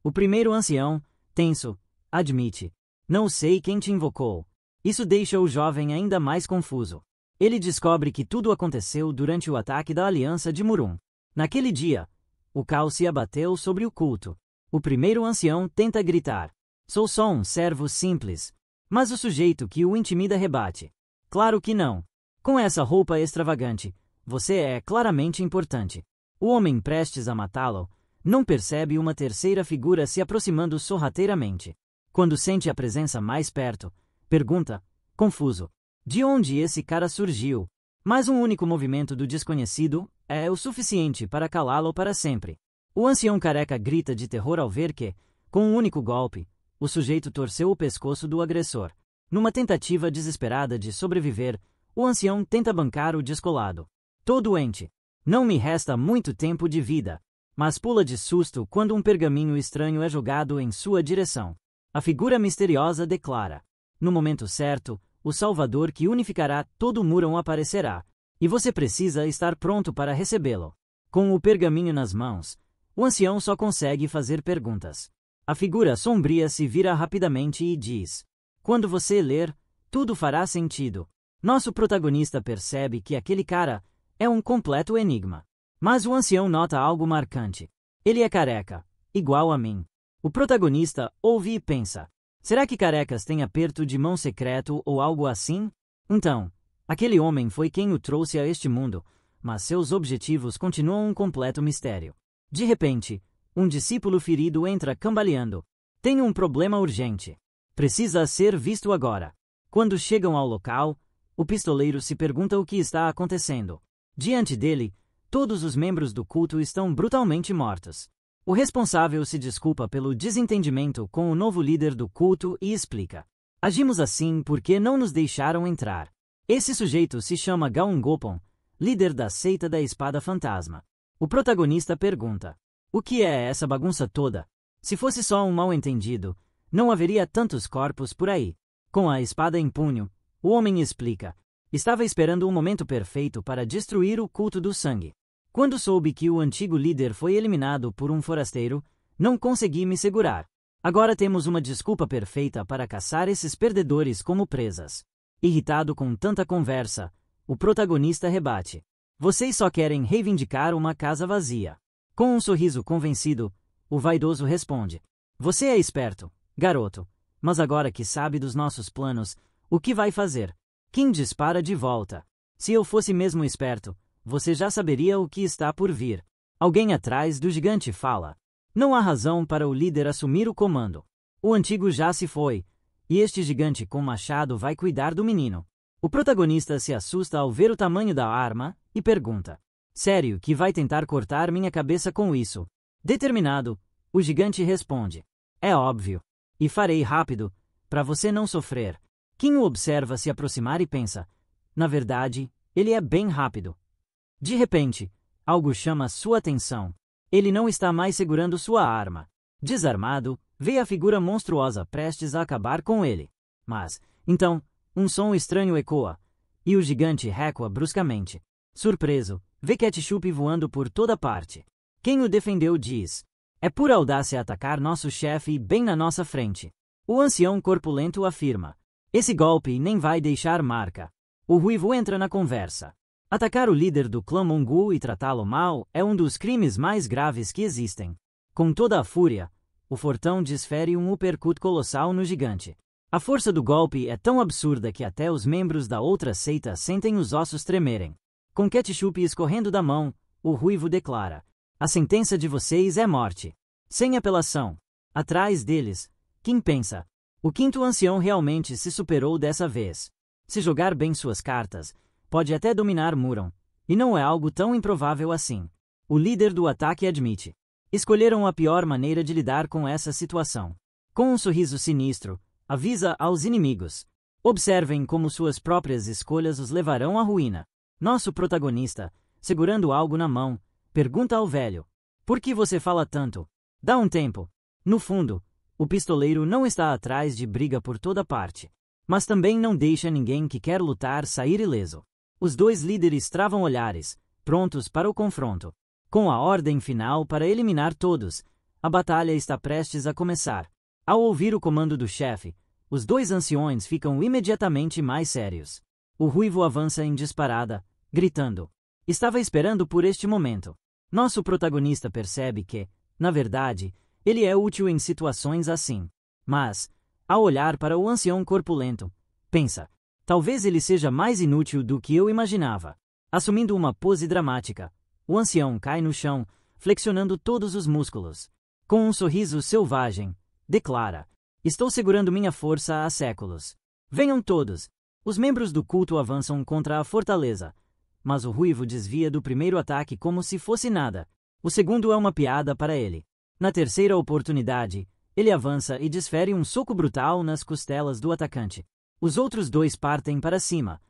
O primeiro ancião, tenso, admite. Não sei quem te invocou. Isso deixa o jovem ainda mais confuso. Ele descobre que tudo aconteceu durante o ataque da Aliança de Murum. Naquele dia, o caos se abateu sobre o culto. O primeiro ancião tenta gritar. Sou só um servo simples. Mas o sujeito que o intimida rebate. Claro que não. Com essa roupa extravagante, você é claramente importante. O homem prestes a matá-lo não percebe uma terceira figura se aproximando sorrateiramente. Quando sente a presença mais perto, pergunta, confuso, de onde esse cara surgiu? Mas um único movimento do desconhecido é o suficiente para calá-lo para sempre. O ancião careca grita de terror ao ver que, com um único golpe, o sujeito torceu o pescoço do agressor. Numa tentativa desesperada de sobreviver, o ancião tenta bancar o descolado. Tô doente. Não me resta muito tempo de vida. Mas pula de susto quando um pergaminho estranho é jogado em sua direção. A figura misteriosa declara. No momento certo, o Salvador que unificará todo Muron aparecerá, e você precisa estar pronto para recebê-lo. Com o pergaminho nas mãos, o ancião só consegue fazer perguntas. A figura sombria se vira rapidamente e diz: quando você ler, tudo fará sentido. Nosso protagonista percebe que aquele cara é um completo enigma. Mas o ancião nota algo marcante. Ele é careca, igual a mim. O protagonista ouve e pensa. Será que carecas têm aperto de mão secreto ou algo assim? Então, aquele homem foi quem o trouxe a este mundo, mas seus objetivos continuam um completo mistério. De repente, um discípulo ferido entra cambaleando. Tem um problema urgente. Precisa ser visto agora. Quando chegam ao local, o pistoleiro se pergunta o que está acontecendo. Diante dele, todos os membros do culto estão brutalmente mortos. O responsável se desculpa pelo desentendimento com o novo líder do culto e explica. Agimos assim porque não nos deixaram entrar. Esse sujeito se chama Gaungopon, líder da seita da espada fantasma. O protagonista pergunta. O que é essa bagunça toda? Se fosse só um mal-entendido, não haveria tantos corpos por aí. Com a espada em punho, o homem explica. Estava esperando o momento perfeito para destruir o culto do sangue. Quando soube que o antigo líder foi eliminado por um forasteiro, não consegui me segurar. Agora temos uma desculpa perfeita para caçar esses perdedores como presas. Irritado com tanta conversa, o protagonista rebate. Vocês só querem reivindicar uma casa vazia. Com um sorriso convencido, o vaidoso responde. Você é esperto, garoto, mas agora que sabe dos nossos planos, o que vai fazer? Kim dispara de volta. Se eu fosse mesmo esperto, você já saberia o que está por vir. Alguém atrás do gigante fala. Não há razão para o líder assumir o comando. O antigo já se foi, e este gigante com machado vai cuidar do menino. O protagonista se assusta ao ver o tamanho da arma e pergunta: sério que vai tentar cortar minha cabeça com isso? Determinado, o gigante responde: é óbvio. E farei rápido, para você não sofrer. Kim o observa se aproximar e pensa: na verdade, ele é bem rápido. De repente, algo chama sua atenção. Ele não está mais segurando sua arma. Desarmado, vê a figura monstruosa prestes a acabar com ele. Mas, então, um som estranho ecoa, e o gigante recua bruscamente. Surpreso, vê Ketchup voando por toda parte. Quem o defendeu diz: é pura audácia atacar nosso chefe bem na nossa frente. O ancião corpulento afirma: esse golpe nem vai deixar marca. O ruivo entra na conversa. Atacar o líder do clã Mongu e tratá-lo mal é um dos crimes mais graves que existem. Com toda a fúria, o fortão desfere um uppercut colossal no gigante. A força do golpe é tão absurda que até os membros da outra seita sentem os ossos tremerem. Com Ketchup escorrendo da mão, o ruivo declara: a sentença de vocês é morte. Sem apelação. Atrás deles, Kim pensa: o quinto ancião realmente se superou dessa vez. Se jogar bem suas cartas, pode até dominar Muron, e não é algo tão improvável assim. O líder do ataque admite: escolheram a pior maneira de lidar com essa situação. Com um sorriso sinistro, avisa aos inimigos: observem como suas próprias escolhas os levarão à ruína. Nosso protagonista, segurando algo na mão, pergunta ao velho: por que você fala tanto? Dá um tempo. No fundo, o pistoleiro não está atrás de briga por toda parte, mas também não deixa ninguém que quer lutar sair ileso. Os dois líderes travam olhares, prontos para o confronto. Com a ordem final para eliminar todos, a batalha está prestes a começar. Ao ouvir o comando do chefe, os dois anciões ficam imediatamente mais sérios. O ruivo avança em disparada, gritando: estava esperando por este momento. Nosso protagonista percebe que, na verdade, ele é útil em situações assim. Mas, ao olhar para o ancião corpulento, pensa: talvez ele seja mais inútil do que eu imaginava. Assumindo uma pose dramática, o ancião cai no chão, flexionando todos os músculos. Com um sorriso selvagem, declara: estou segurando minha força há séculos. Venham todos! Os membros do culto avançam contra a fortaleza, mas o ruivo desvia do primeiro ataque como se fosse nada. O segundo é uma piada para ele. Na terceira oportunidade, ele avança e desfere um soco brutal nas costelas do atacante. Os outros dois partem para cima,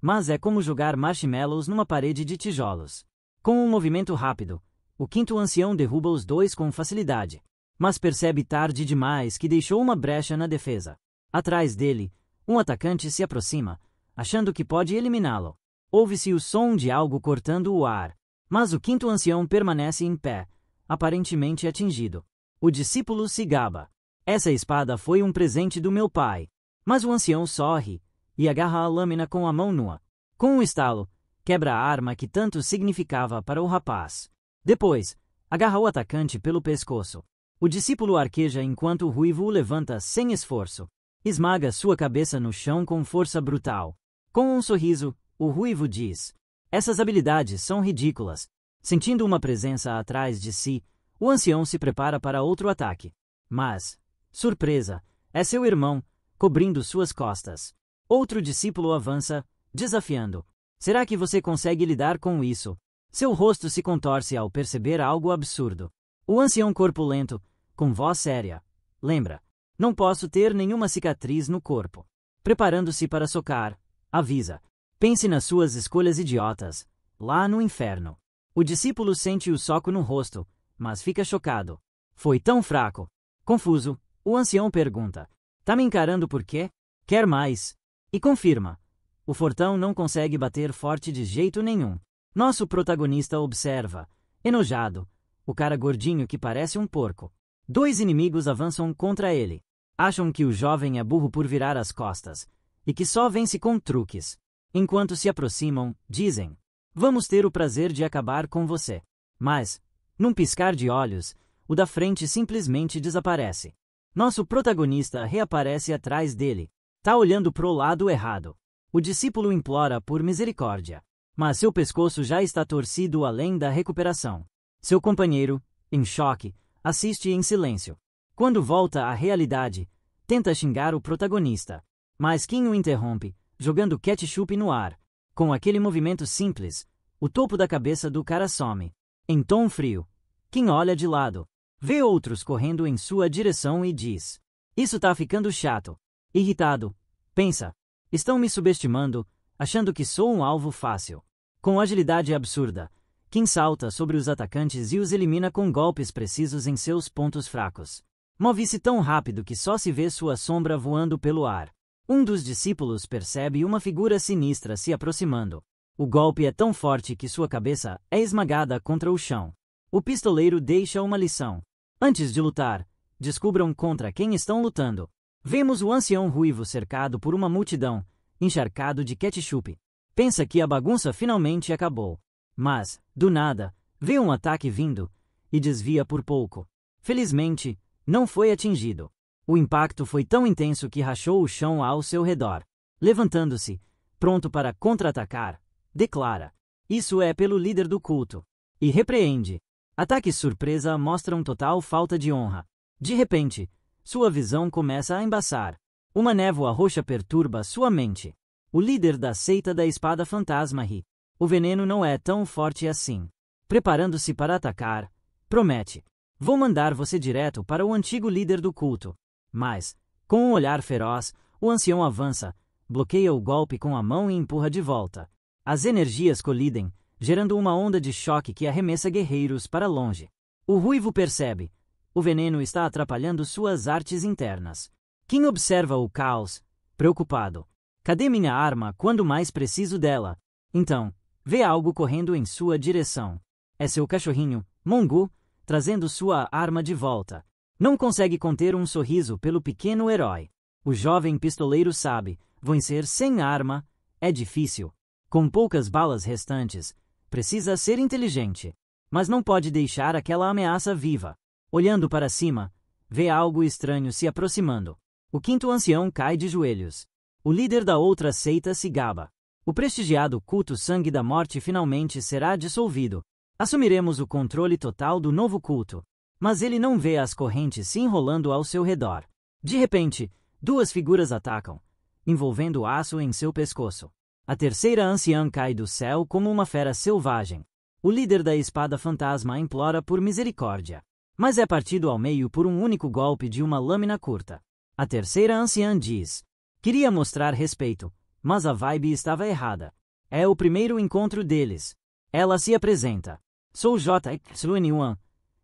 mas é como jogar marshmallows numa parede de tijolos. Com um movimento rápido, o quinto ancião derruba os dois com facilidade, mas percebe tarde demais que deixou uma brecha na defesa. Atrás dele, um atacante se aproxima, achando que pode eliminá-lo. Ouve-se o som de algo cortando o ar, mas o quinto ancião permanece em pé, aparentemente atingido. O discípulo se gaba: essa espada foi um presente do meu pai. Mas o ancião sorri e agarra a lâmina com a mão nua. Com um estalo, quebra a arma que tanto significava para o rapaz. Depois, agarra o atacante pelo pescoço. O discípulo arqueja enquanto o ruivo o levanta sem esforço. Esmaga sua cabeça no chão com força brutal. Com um sorriso, o ruivo diz: essas habilidades são ridículas. Sentindo uma presença atrás de si, o ancião se prepara para outro ataque. Mas, surpresa, é seu irmão, cobrindo suas costas. Outro discípulo avança, desafiando: será que você consegue lidar com isso? Seu rosto se contorce ao perceber algo absurdo. O ancião corpulento, com voz séria, lembra: não posso ter nenhuma cicatriz no corpo. Preparando-se para socar, avisa: pense nas suas escolhas idiotas, lá no inferno. O discípulo sente o soco no rosto, mas fica chocado. Foi tão fraco. Confuso, o ancião pergunta: tá me encarando por quê? Quer mais? E confirma: o fortão não consegue bater forte de jeito nenhum. Nosso protagonista observa, enojado, o cara gordinho que parece um porco. Dois inimigos avançam contra ele. Acham que o jovem é burro por virar as costas, e que só vence com truques. Enquanto se aproximam, dizem: vamos ter o prazer de acabar com você. Mas, num piscar de olhos, o da frente simplesmente desaparece. Nosso protagonista reaparece atrás dele. Tá olhando pro lado errado. O discípulo implora por misericórdia, mas seu pescoço já está torcido além da recuperação. Seu companheiro, em choque, assiste em silêncio. Quando volta à realidade, tenta xingar o protagonista, mas Kim o interrompe, jogando ketchup no ar. Com aquele movimento simples, o topo da cabeça do cara some. Em tom frio, Kim olha de lado, vê outros correndo em sua direção e diz: "Isso tá ficando chato." Irritado, pensa: "Estão me subestimando, achando que sou um alvo fácil." Com agilidade absurda, Kim salta sobre os atacantes e os elimina com golpes precisos em seus pontos fracos. Move-se tão rápido que só se vê sua sombra voando pelo ar. Um dos discípulos percebe uma figura sinistra se aproximando. O golpe é tão forte que sua cabeça é esmagada contra o chão. O pistoleiro deixa uma lição. Antes de lutar, descubram contra quem estão lutando. Vemos o ancião ruivo cercado por uma multidão, encharcado de ketchup. Pensa que a bagunça finalmente acabou. Mas, do nada, vê um ataque vindo e desvia por pouco. Felizmente, não foi atingido. O impacto foi tão intenso que rachou o chão ao seu redor. Levantando-se, pronto para contra-atacar, declara: "Isso é pelo líder do culto." E repreende. Ataques surpresa mostram total falta de honra. De repente, sua visão começa a embaçar. Uma névoa roxa perturba sua mente. O líder da seita da espada fantasma ri. O veneno não é tão forte assim. Preparando-se para atacar, promete: "Vou mandar você direto para o antigo líder do culto." Mas, com um olhar feroz, o ancião avança, bloqueia o golpe com a mão e empurra de volta. As energias colidem, gerando uma onda de choque que arremessa guerreiros para longe. O ruivo percebe: o veneno está atrapalhando suas artes internas. Kim observa o caos, preocupado. Cadê minha arma quando mais preciso dela? Então, vê algo correndo em sua direção. É seu cachorrinho, Mongu, trazendo sua arma de volta. Não consegue conter um sorriso pelo pequeno herói. O jovem pistoleiro sabe: vencer sem arma é difícil. Com poucas balas restantes, precisa ser inteligente. Mas não pode deixar aquela ameaça viva. Olhando para cima, vê algo estranho se aproximando. O quinto ancião cai de joelhos. O líder da outra seita se gaba. O prestigiado culto Sangue da Morte finalmente será dissolvido. Assumiremos o controle total do novo culto. Mas ele não vê as correntes se enrolando ao seu redor. De repente, duas figuras atacam, envolvendo aço em seu pescoço. A terceira anciã cai do céu como uma fera selvagem. O líder da espada fantasma implora por misericórdia, mas é partido ao meio por um único golpe de uma lâmina curta. A terceira anciã diz: "Queria mostrar respeito, mas a vibe estava errada. É o primeiro encontro deles." Ela se apresenta: "Sou J.X.N.1,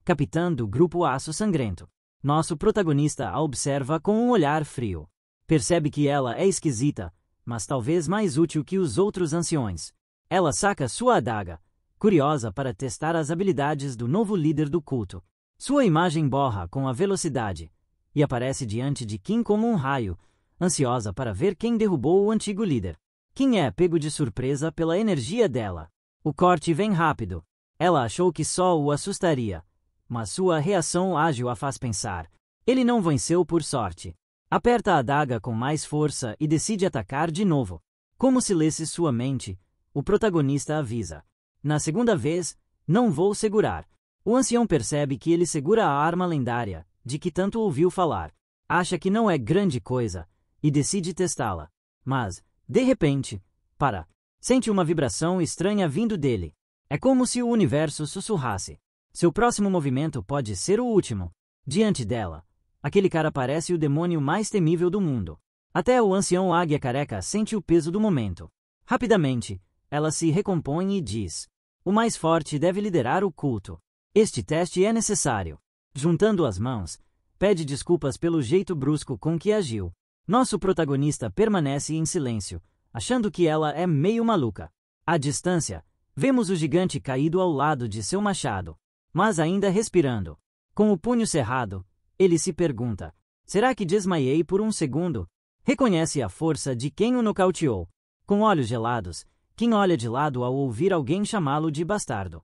capitã do grupo Aço Sangrento." Nosso protagonista a observa com um olhar frio. Percebe que ela é esquisita, mas talvez mais útil que os outros anciões. Ela saca sua adaga, curiosa para testar as habilidades do novo líder do culto. Sua imagem borra com a velocidade e aparece diante de Kim como um raio, ansiosa para ver quem derrubou o antigo líder. Kim é pego de surpresa pela energia dela. O corte vem rápido. Ela achou que só o assustaria, mas sua reação ágil a faz pensar: ele não venceu por sorte. Aperta a adaga com mais força e decide atacar de novo. Como se lesse sua mente, o protagonista avisa: "Na segunda vez, não vou segurar." O ancião percebe que ele segura a arma lendária, de que tanto ouviu falar. Acha que não é grande coisa, e decide testá-la. Mas, de repente, sente uma vibração estranha vindo dele. É como se o universo sussurrasse: seu próximo movimento pode ser o último. Diante dela, aquele cara parece o demônio mais temível do mundo. Até o ancião águia careca sente o peso do momento. Rapidamente, ela se recompõe e diz: "O mais forte deve liderar o culto. Este teste é necessário." Juntando as mãos, pede desculpas pelo jeito brusco com que agiu. Nosso protagonista permanece em silêncio, achando que ela é meio maluca. À distância, vemos o gigante caído ao lado de seu machado, mas ainda respirando. Com o punho cerrado, ele se pergunta: será que desmaiei por um segundo? Reconhece a força de quem o nocauteou. Com olhos gelados, Kim olha de lado ao ouvir alguém chamá-lo de bastardo.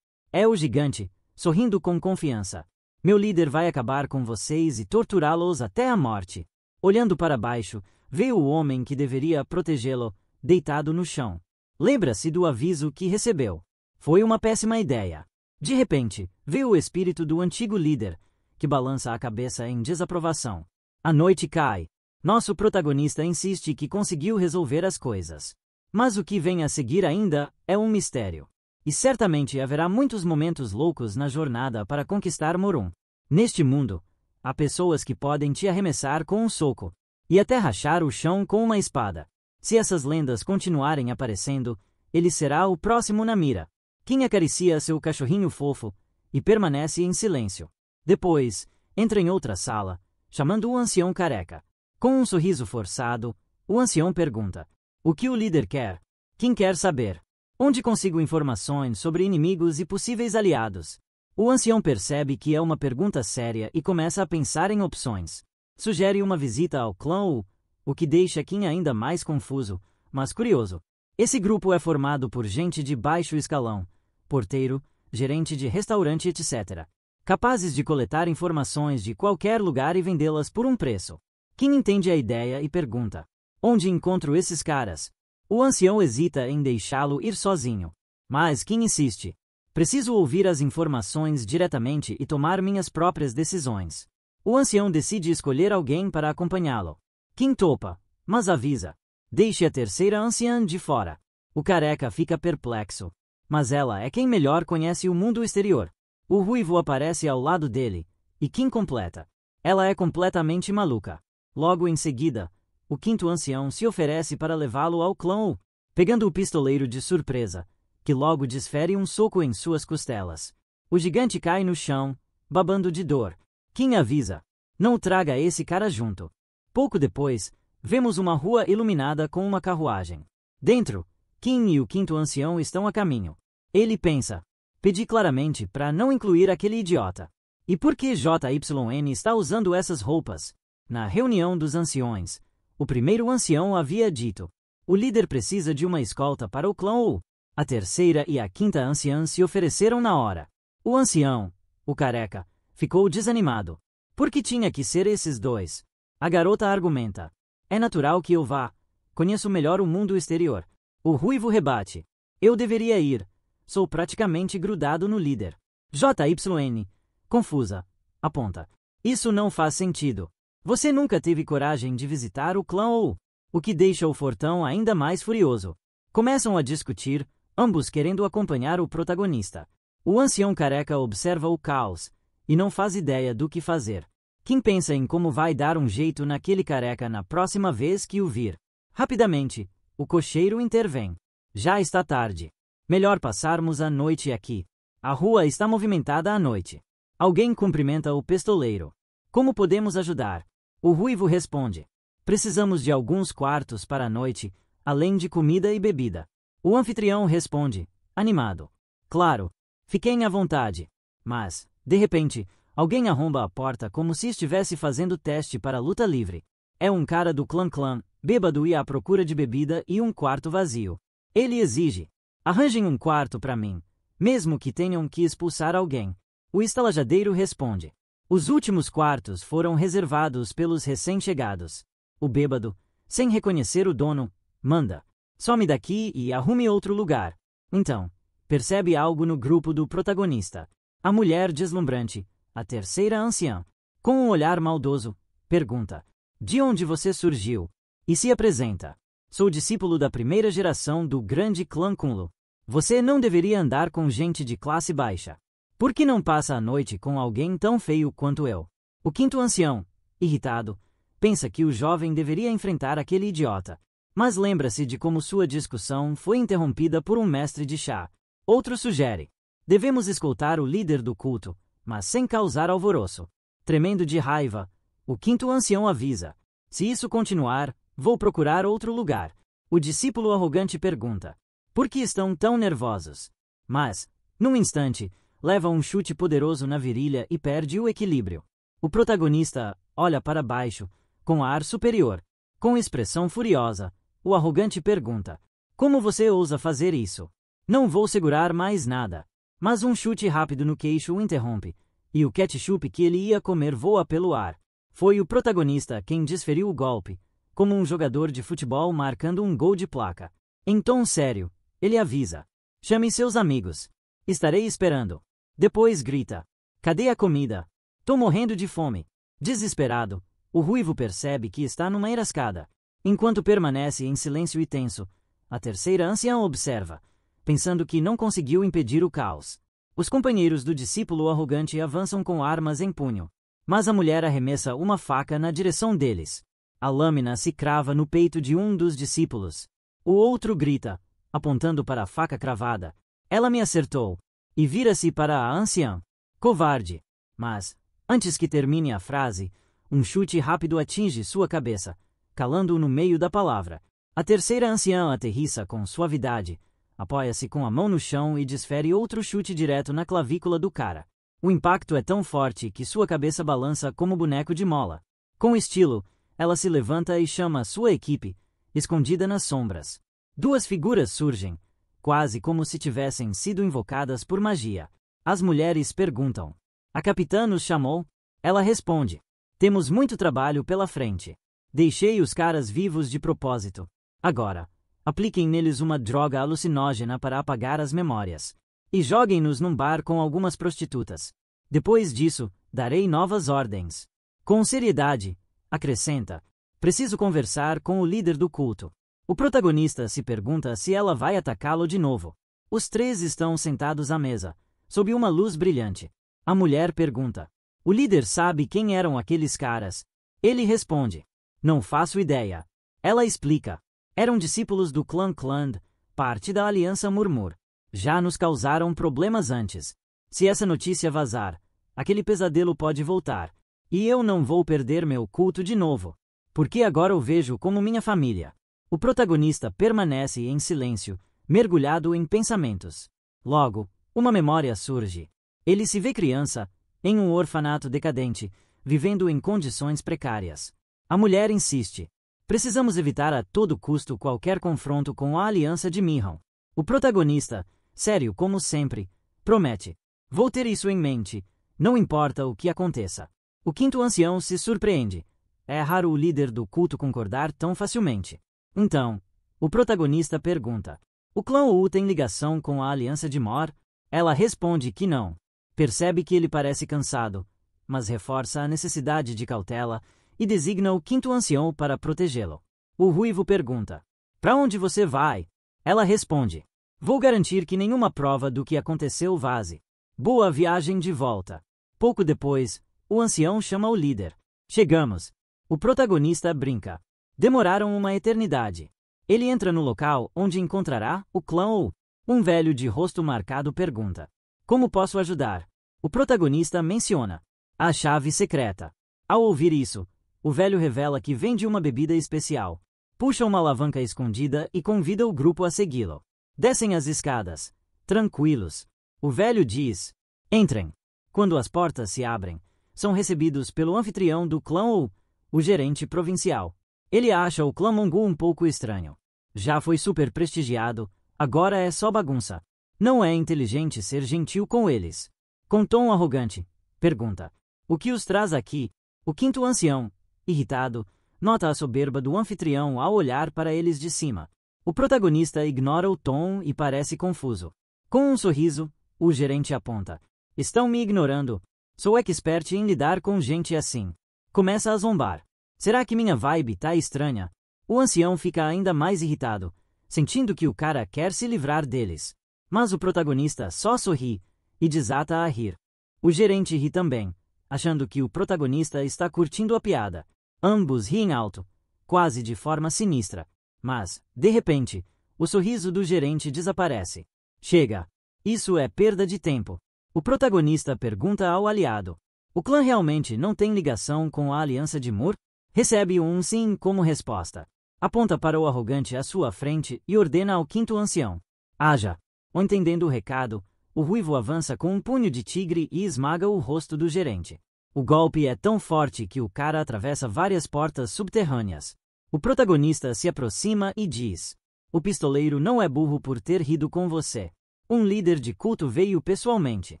É o gigante, sorrindo com confiança. "Meu líder vai acabar com vocês e torturá-los até a morte." Olhando para baixo, vê o homem que deveria protegê-lo, deitado no chão. Lembra-se do aviso que recebeu. Foi uma péssima ideia. De repente, vê o espírito do antigo líder, que balança a cabeça em desaprovação. A noite cai. Nosso protagonista insiste que conseguiu resolver as coisas. Mas o que vem a seguir ainda é um mistério. E certamente haverá muitos momentos loucos na jornada para conquistar Morum. Neste mundo, há pessoas que podem te arremessar com um soco e até rachar o chão com uma espada. Se essas lendas continuarem aparecendo, ele será o próximo na mira. Quem acaricia seu cachorrinho fofo e permanece em silêncio. Depois, entra em outra sala, chamando o ancião careca. Com um sorriso forçado, o ancião pergunta: o que o líder quer? Quem quer saber? Onde consigo informações sobre inimigos e possíveis aliados? O ancião percebe que é uma pergunta séria e começa a pensar em opções. Sugere uma visita ao clã Wu, o que deixa Kim ainda mais confuso, mas curioso. Esse grupo é formado por gente de baixo escalão, porteiro, gerente de restaurante, etc., capazes de coletar informações de qualquer lugar e vendê-las por um preço. Kim entende a ideia e pergunta: onde encontro esses caras? O ancião hesita em deixá-lo ir sozinho. Mas Kim insiste: preciso ouvir as informações diretamente e tomar minhas próprias decisões. O ancião decide escolher alguém para acompanhá-lo. Kim topa, mas avisa: deixe a terceira anciã de fora. O careca fica perplexo. Mas ela é quem melhor conhece o mundo exterior. O ruivo aparece ao lado dele, e Kim completa: ela é completamente maluca. Logo em seguida, o quinto ancião se oferece para levá-lo ao clã Wu, pegando o pistoleiro de surpresa, que logo desfere um soco em suas costelas. O gigante cai no chão, babando de dor. Kim avisa: não traga esse cara junto. Pouco depois, vemos uma rua iluminada com uma carruagem. Dentro, Kim e o quinto ancião estão a caminho. Ele pensa: pedi claramente para não incluir aquele idiota. E por que JYN está usando essas roupas? Na reunião dos anciões, o primeiro ancião havia dito: o líder precisa de uma escolta para o clã Wu. A terceira e a quinta anciã se ofereceram na hora. O ancião, o careca, ficou desanimado. Por que tinha que ser esses dois? A garota argumenta: é natural que eu vá. Conheço melhor o mundo exterior. O ruivo rebate: eu deveria ir. Sou praticamente grudado no líder. JYN, confusa, aponta: isso não faz sentido. Você nunca teve coragem de visitar o clã Wu, o que deixa o fortão ainda mais furioso. Começam a discutir, ambos querendo acompanhar o protagonista. O ancião careca observa o caos e não faz ideia do que fazer. Kim pensa em como vai dar um jeito naquele careca na próxima vez que o vir. Rapidamente, o cocheiro intervém. Já está tarde. Melhor passarmos a noite aqui. A rua está movimentada à noite. Alguém cumprimenta o pistoleiro. Como podemos ajudar? O ruivo responde: precisamos de alguns quartos para a noite, além de comida e bebida. O anfitrião responde, animado: claro, fiquem à vontade. Mas, de repente, alguém arromba a porta como se estivesse fazendo teste para luta livre. É um cara do clã, bêbado e à procura de bebida e um quarto vazio. Ele exige: arranjem um quarto para mim, mesmo que tenham que expulsar alguém. O estalajadeiro responde: os últimos quartos foram reservados pelos recém-chegados. O bêbado, sem reconhecer o dono, manda: some daqui e arrume outro lugar. Então, percebe algo no grupo do protagonista. A mulher deslumbrante, a terceira anciã, com um olhar maldoso, pergunta: de onde você surgiu? E se apresenta: sou discípulo da primeira geração do grande clã Kunlu. Você não deveria andar com gente de classe baixa. Por que não passa a noite com alguém tão feio quanto eu? O quinto ancião, irritado, pensa que o jovem deveria enfrentar aquele idiota, mas lembra-se de como sua discussão foi interrompida por um mestre de chá. Outro sugere: devemos escoltar o líder do culto, mas sem causar alvoroço. Tremendo de raiva, o quinto ancião avisa: se isso continuar, vou procurar outro lugar. O discípulo arrogante pergunta: por que estão tão nervosos? Mas, num instante, leva um chute poderoso na virilha e perde o equilíbrio. O protagonista olha para baixo, com ar superior. Com expressão furiosa, o arrogante pergunta: como você ousa fazer isso? Não vou segurar mais nada. Mas um chute rápido no queixo o interrompe, e o ketchup que ele ia comer voa pelo ar. Foi o protagonista quem desferiu o golpe, como um jogador de futebol marcando um gol de placa. Em tom sério, ele avisa: chame seus amigos. Estarei esperando. Depois grita: cadê a comida? Tô morrendo de fome. Desesperado, O ruivo percebe que está numa enrascada. Enquanto permanece em silêncio e tenso, a terceira anciã observa, pensando que não conseguiu impedir o caos. Os companheiros do discípulo arrogante avançam com armas em punho. Mas a mulher arremessa uma faca na direção deles. A lâmina se crava no peito de um dos discípulos. O outro grita, apontando para a faca cravada. Ela me acertou. E vira-se para a anciã. Covarde. Mas, antes que termine a frase, um chute rápido atinge sua cabeça, calando-o no meio da palavra. A terceira anciã aterrissa com suavidade, apoia-se com a mão no chão e desfere outro chute direto na clavícula do cara. O impacto é tão forte que sua cabeça balança como boneco de mola. Com estilo, ela se levanta e chama sua equipe, escondida nas sombras. Duas figuras surgem, quase como se tivessem sido invocadas por magia. As mulheres perguntam: "A capitã nos chamou?" Ela responde: "Temos muito trabalho pela frente. Deixei os caras vivos de propósito. Agora, apliquem neles uma droga alucinógena para apagar as memórias. E joguem-nos num bar com algumas prostitutas. Depois disso, darei novas ordens." Com seriedade, acrescenta: "Preciso conversar com o líder do culto." O protagonista se pergunta se ela vai atacá-lo de novo. Os três estão sentados à mesa, sob uma luz brilhante. A mulher pergunta: "O líder sabe quem eram aqueles caras?" Ele responde: "Não faço ideia." Ela explica: "Eram discípulos do clã Cland, parte da Aliança Murmur. Já nos causaram problemas antes. Se essa notícia vazar, aquele pesadelo pode voltar. E eu não vou perder meu culto de novo. Porque agora o vejo como minha família." O protagonista permanece em silêncio, mergulhado em pensamentos. Logo, uma memória surge. Ele se vê criança, em um orfanato decadente, vivendo em condições precárias. A mulher insiste: "Precisamos evitar a todo custo qualquer confronto com a aliança de Mihran." O protagonista, sério como sempre, promete: "Vou ter isso em mente, não importa o que aconteça." O quinto ancião se surpreende. É raro o líder do culto concordar tão facilmente. Então, o protagonista pergunta: "O clã Wu tem ligação com a aliança de Mor?" Ela responde que não. Percebe que ele parece cansado, mas reforça a necessidade de cautela e designa o quinto ancião para protegê-lo. O ruivo pergunta: "Para onde você vai?" Ela responde: "Vou garantir que nenhuma prova do que aconteceu vaze. Boa viagem de volta." Pouco depois, o ancião chama o líder. "Chegamos." O protagonista brinca: "Demoraram uma eternidade." Ele entra no local onde encontrará o clã Wu. Um velho de rosto marcado pergunta: "Como posso ajudar?" O protagonista menciona a chave secreta. Ao ouvir isso, o velho revela que vende uma bebida especial. Puxa uma alavanca escondida e convida o grupo a segui-lo. Descem as escadas, tranquilos. O velho diz: "Entrem." Quando as portas se abrem, são recebidos pelo anfitrião do clã Wu, o gerente provincial. Ele acha o clã Mongu um pouco estranho. Já foi super prestigiado, agora é só bagunça. Não é inteligente ser gentil com eles. Com tom arrogante, pergunta: "O que os traz aqui?" O quinto ancião, irritado, nota a soberba do anfitrião ao olhar para eles de cima. O protagonista ignora o tom e parece confuso. Com um sorriso, o gerente aponta: "Estão me ignorando. Sou expert em lidar com gente assim." Começa a zombar. Será que minha vibe tá estranha? O ancião fica ainda mais irritado, sentindo que o cara quer se livrar deles. Mas o protagonista só sorri e desata a rir. O gerente ri também, achando que o protagonista está curtindo a piada. Ambos riem alto, quase de forma sinistra. Mas, de repente, o sorriso do gerente desaparece. "Chega. Isso é perda de tempo." O protagonista pergunta ao aliado: "O clã realmente não tem ligação com a aliança de Mur?" Recebe um sim como resposta. Aponta para o arrogante à sua frente e ordena ao quinto ancião: "Haja." Entendendo o recado, o ruivo avança com um punho de tigre e esmaga o rosto do gerente. O golpe é tão forte que o cara atravessa várias portas subterrâneas. O protagonista se aproxima e diz: "O pistoleiro não é burro por ter rido com você. Um líder de culto veio pessoalmente.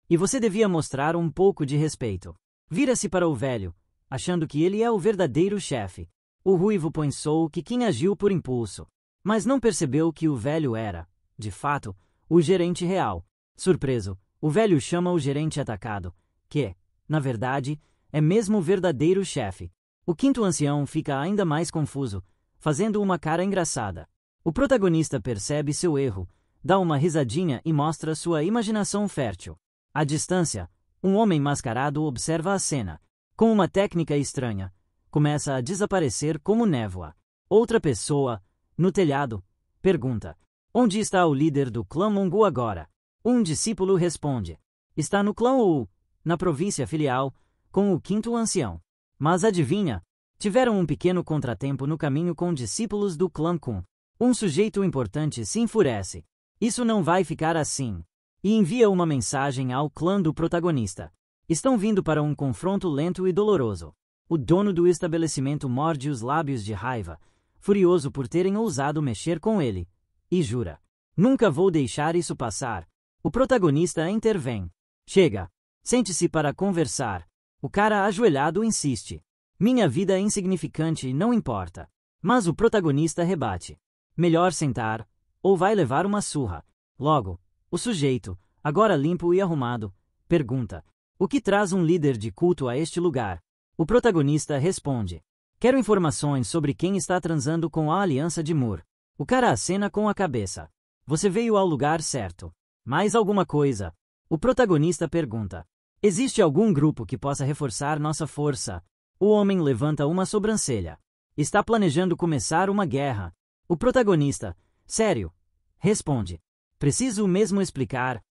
E você devia mostrar um pouco de respeito." Vira-se para o velho, achando que ele é o verdadeiro chefe. O ruivo pensou que Kim agiu por impulso, mas não percebeu que o velho era, de fato, o gerente real. Surpreso, o velho chama o gerente atacado, que, na verdade, é mesmo o verdadeiro chefe. O quinto ancião fica ainda mais confuso, fazendo uma cara engraçada. O protagonista percebe seu erro, dá uma risadinha e mostra sua imaginação fértil. À distância, um homem mascarado observa a cena. Com uma técnica estranha, começa a desaparecer como névoa. Outra pessoa, no telhado, pergunta: onde está o líder do clã Mongu agora? Um discípulo responde: está no clã Ou, na província filial, com o quinto ancião. Mas adivinha? Tiveram um pequeno contratempo no caminho com discípulos do clã Kun. Um sujeito importante se enfurece. Isso não vai ficar assim. E envia uma mensagem ao clã do protagonista. Estão vindo para um confronto lento e doloroso. O dono do estabelecimento morde os lábios de raiva, furioso por terem ousado mexer com ele, e jura: nunca vou deixar isso passar. O protagonista intervém. Chega. Sente-se para conversar. O cara ajoelhado insiste. Minha vida é insignificante e não importa. Mas o protagonista rebate. Melhor sentar, ou vai levar uma surra. Logo, o sujeito, agora limpo e arrumado, pergunta: o que traz um líder de culto a este lugar? O protagonista responde: quero informações sobre quem está transando com a Aliança de Mur. O cara acena com a cabeça. Você veio ao lugar certo. Mais alguma coisa? O protagonista pergunta: existe algum grupo que possa reforçar nossa força? O homem levanta uma sobrancelha. Está planejando começar uma guerra. O protagonista: sério? Responde: preciso mesmo explicar?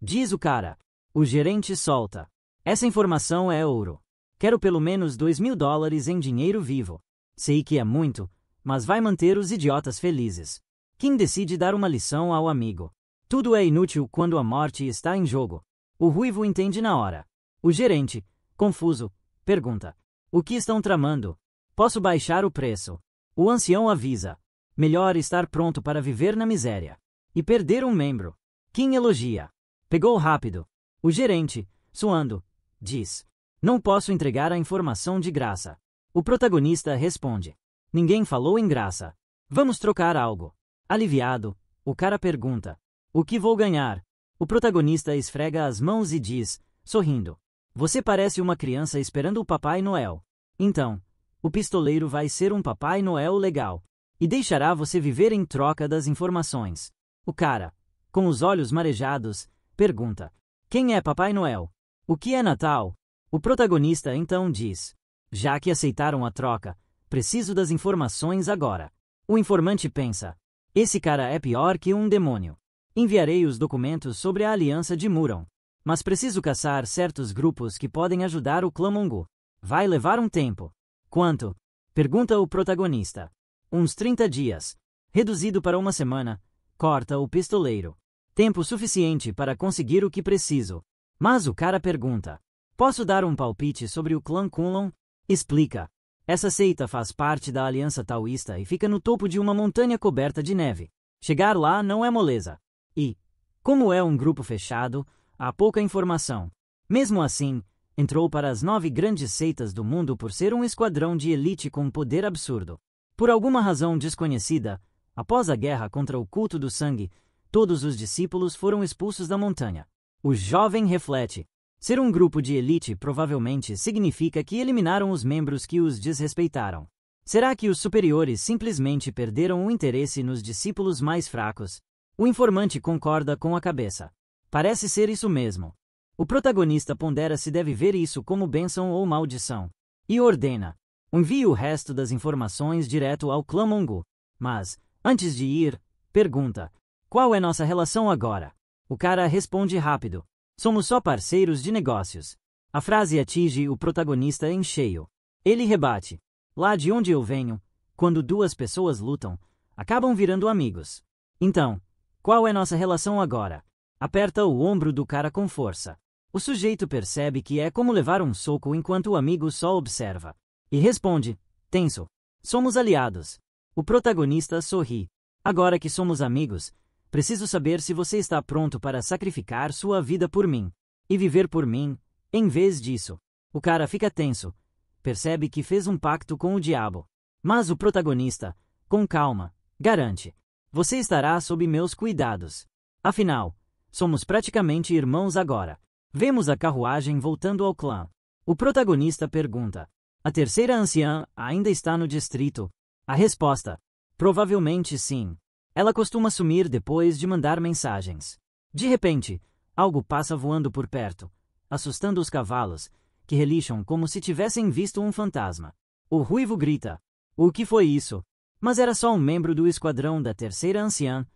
Diz o cara. O gerente solta: essa informação é ouro. Quero pelo menos $2.000 em dinheiro vivo. Sei que é muito, mas vai manter os idiotas felizes. Quem decide dar uma lição ao amigo? Tudo é inútil quando a morte está em jogo. O ruivo entende na hora. O gerente, confuso, pergunta: o que estão tramando? Posso baixar o preço? O ancião avisa: melhor estar pronto para viver na miséria e perder um membro. Quem elogia: pegou rápido. O gerente, suando, diz: não posso entregar a informação de graça. O protagonista responde: ninguém falou em graça. Vamos trocar algo. Aliviado, o cara pergunta: o que vou ganhar? O protagonista esfrega as mãos e diz, sorrindo: você parece uma criança esperando o Papai Noel. Então, o pistoleiro vai ser um Papai Noel legal e deixará você viver em troca das informações. O cara, com os olhos marejados, pergunta: quem é Papai Noel? O que é Natal? O protagonista então diz: já que aceitaram a troca, preciso das informações agora. O informante pensa: esse cara é pior que um demônio. Enviarei os documentos sobre a Aliança de Muron. Mas preciso caçar certos grupos que podem ajudar o clã Mongu. Vai levar um tempo. Quanto? Pergunta o protagonista. Uns 30 dias. Reduzido para uma semana. Corta o pistoleiro. Tempo suficiente para conseguir o que preciso. Mas o cara pergunta: posso dar um palpite sobre o clã Kunlun? Explica. Essa seita faz parte da Aliança Taoísta e fica no topo de uma montanha coberta de neve. Chegar lá não é moleza. E, como é um grupo fechado, há pouca informação. Mesmo assim, entrou para as 9 grandes seitas do mundo por ser um esquadrão de elite com poder absurdo. Por alguma razão desconhecida, após a guerra contra o culto do sangue, todos os discípulos foram expulsos da montanha. O jovem reflete. Ser um grupo de elite provavelmente significa que eliminaram os membros que os desrespeitaram. Será que os superiores simplesmente perderam o interesse nos discípulos mais fracos? O informante concorda com a cabeça. Parece ser isso mesmo. O protagonista pondera se deve ver isso como bênção ou maldição. E ordena: envie o resto das informações direto ao clã Mongu. Mas, antes de ir, pergunta: qual é nossa relação agora? O cara responde rápido: somos só parceiros de negócios. A frase atinge o protagonista em cheio. Ele rebate: lá de onde eu venho, quando duas pessoas lutam, acabam virando amigos. Então, qual é nossa relação agora? Aperta o ombro do cara com força. O sujeito percebe que é como levar um soco enquanto o amigo só observa. E responde, tenso: somos aliados. O protagonista sorri. Agora que somos amigos, preciso saber se você está pronto para sacrificar sua vida por mim e viver por mim, em vez disso. O cara fica tenso. Percebe que fez um pacto com o diabo. Mas o protagonista, com calma, garante: você estará sob meus cuidados. Afinal, somos praticamente irmãos agora. Vemos a carruagem voltando ao clã. O protagonista pergunta: A terceira anciã ainda está no distrito? A resposta: provavelmente sim. Ela costuma sumir depois de mandar mensagens. De repente, algo passa voando por perto, assustando os cavalos, que relixam como se tivessem visto um fantasma. O ruivo grita: o que foi isso? Mas era só um membro do esquadrão da terceira anciã.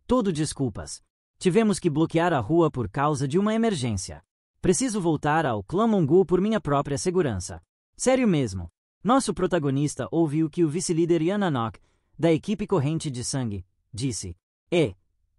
Todo desculpas. Tivemos que bloquear a rua por causa de uma emergência. Preciso voltar ao clã Mongu por minha própria segurança. Sério mesmo. Nosso protagonista ouve o que o vice-líder Yananok, da equipe corrente de sangue, disse. E,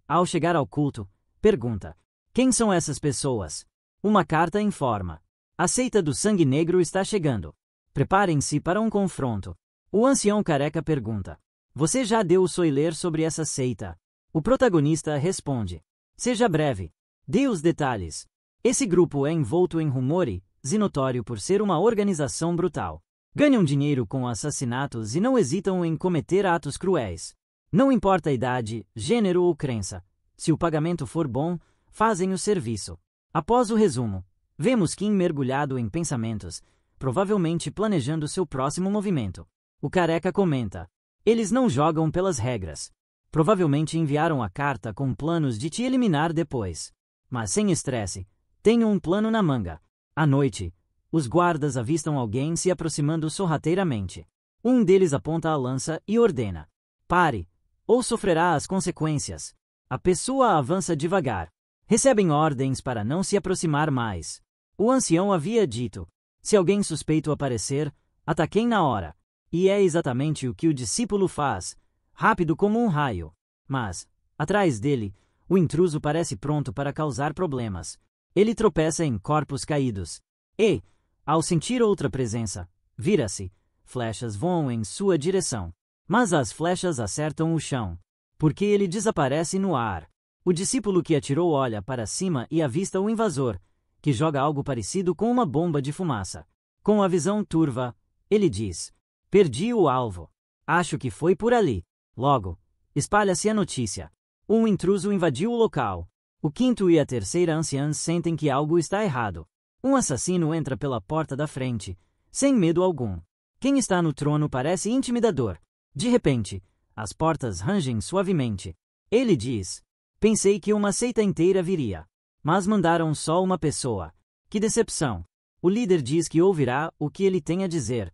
ao chegar ao culto, pergunta: quem são essas pessoas? Uma carta informa: a seita do sangue negro está chegando. Preparem-se para um confronto. O ancião careca pergunta: você já deu o spoiler sobre essa seita? O protagonista responde: seja breve. Dê os detalhes. Esse grupo é envolto em rumores e notório por ser uma organização brutal. Ganham dinheiro com assassinatos e não hesitam em cometer atos cruéis. Não importa a idade, gênero ou crença. Se o pagamento for bom, fazem o serviço. Após o resumo, vemos Kim mergulhado em pensamentos, provavelmente planejando seu próximo movimento. O careca comenta: eles não jogam pelas regras. Provavelmente enviaram a carta com planos de te eliminar depois. Mas sem estresse, tenho um plano na manga. À noite, os guardas avistam alguém se aproximando sorrateiramente. Um deles aponta a lança e ordena: pare, ou sofrerá as consequências. A pessoa avança devagar. Recebem ordens para não se aproximar mais. O ancião havia dito: se alguém suspeito aparecer, ataquem na hora. E é exatamente o que o discípulo faz, rápido como um raio. Mas, atrás dele, o intruso parece pronto para causar problemas. Ele tropeça em corpos caídos. E, ao sentir outra presença, vira-se. Flechas voam em sua direção. Mas as flechas acertam o chão, porque ele desaparece no ar. O discípulo que atirou olha para cima e avista o invasor, que joga algo parecido com uma bomba de fumaça. Com a visão turva, ele diz: perdi o alvo. Acho que foi por ali. Logo, espalha-se a notícia. Um intruso invadiu o local. O quinto e a terceira anciã sentem que algo está errado. Um assassino entra pela porta da frente, sem medo algum. Quem está no trono parece intimidador. De repente, as portas rangem suavemente. Ele diz: pensei que uma seita inteira viria. Mas mandaram só uma pessoa. Que decepção. O líder diz que ouvirá o que ele tem a dizer.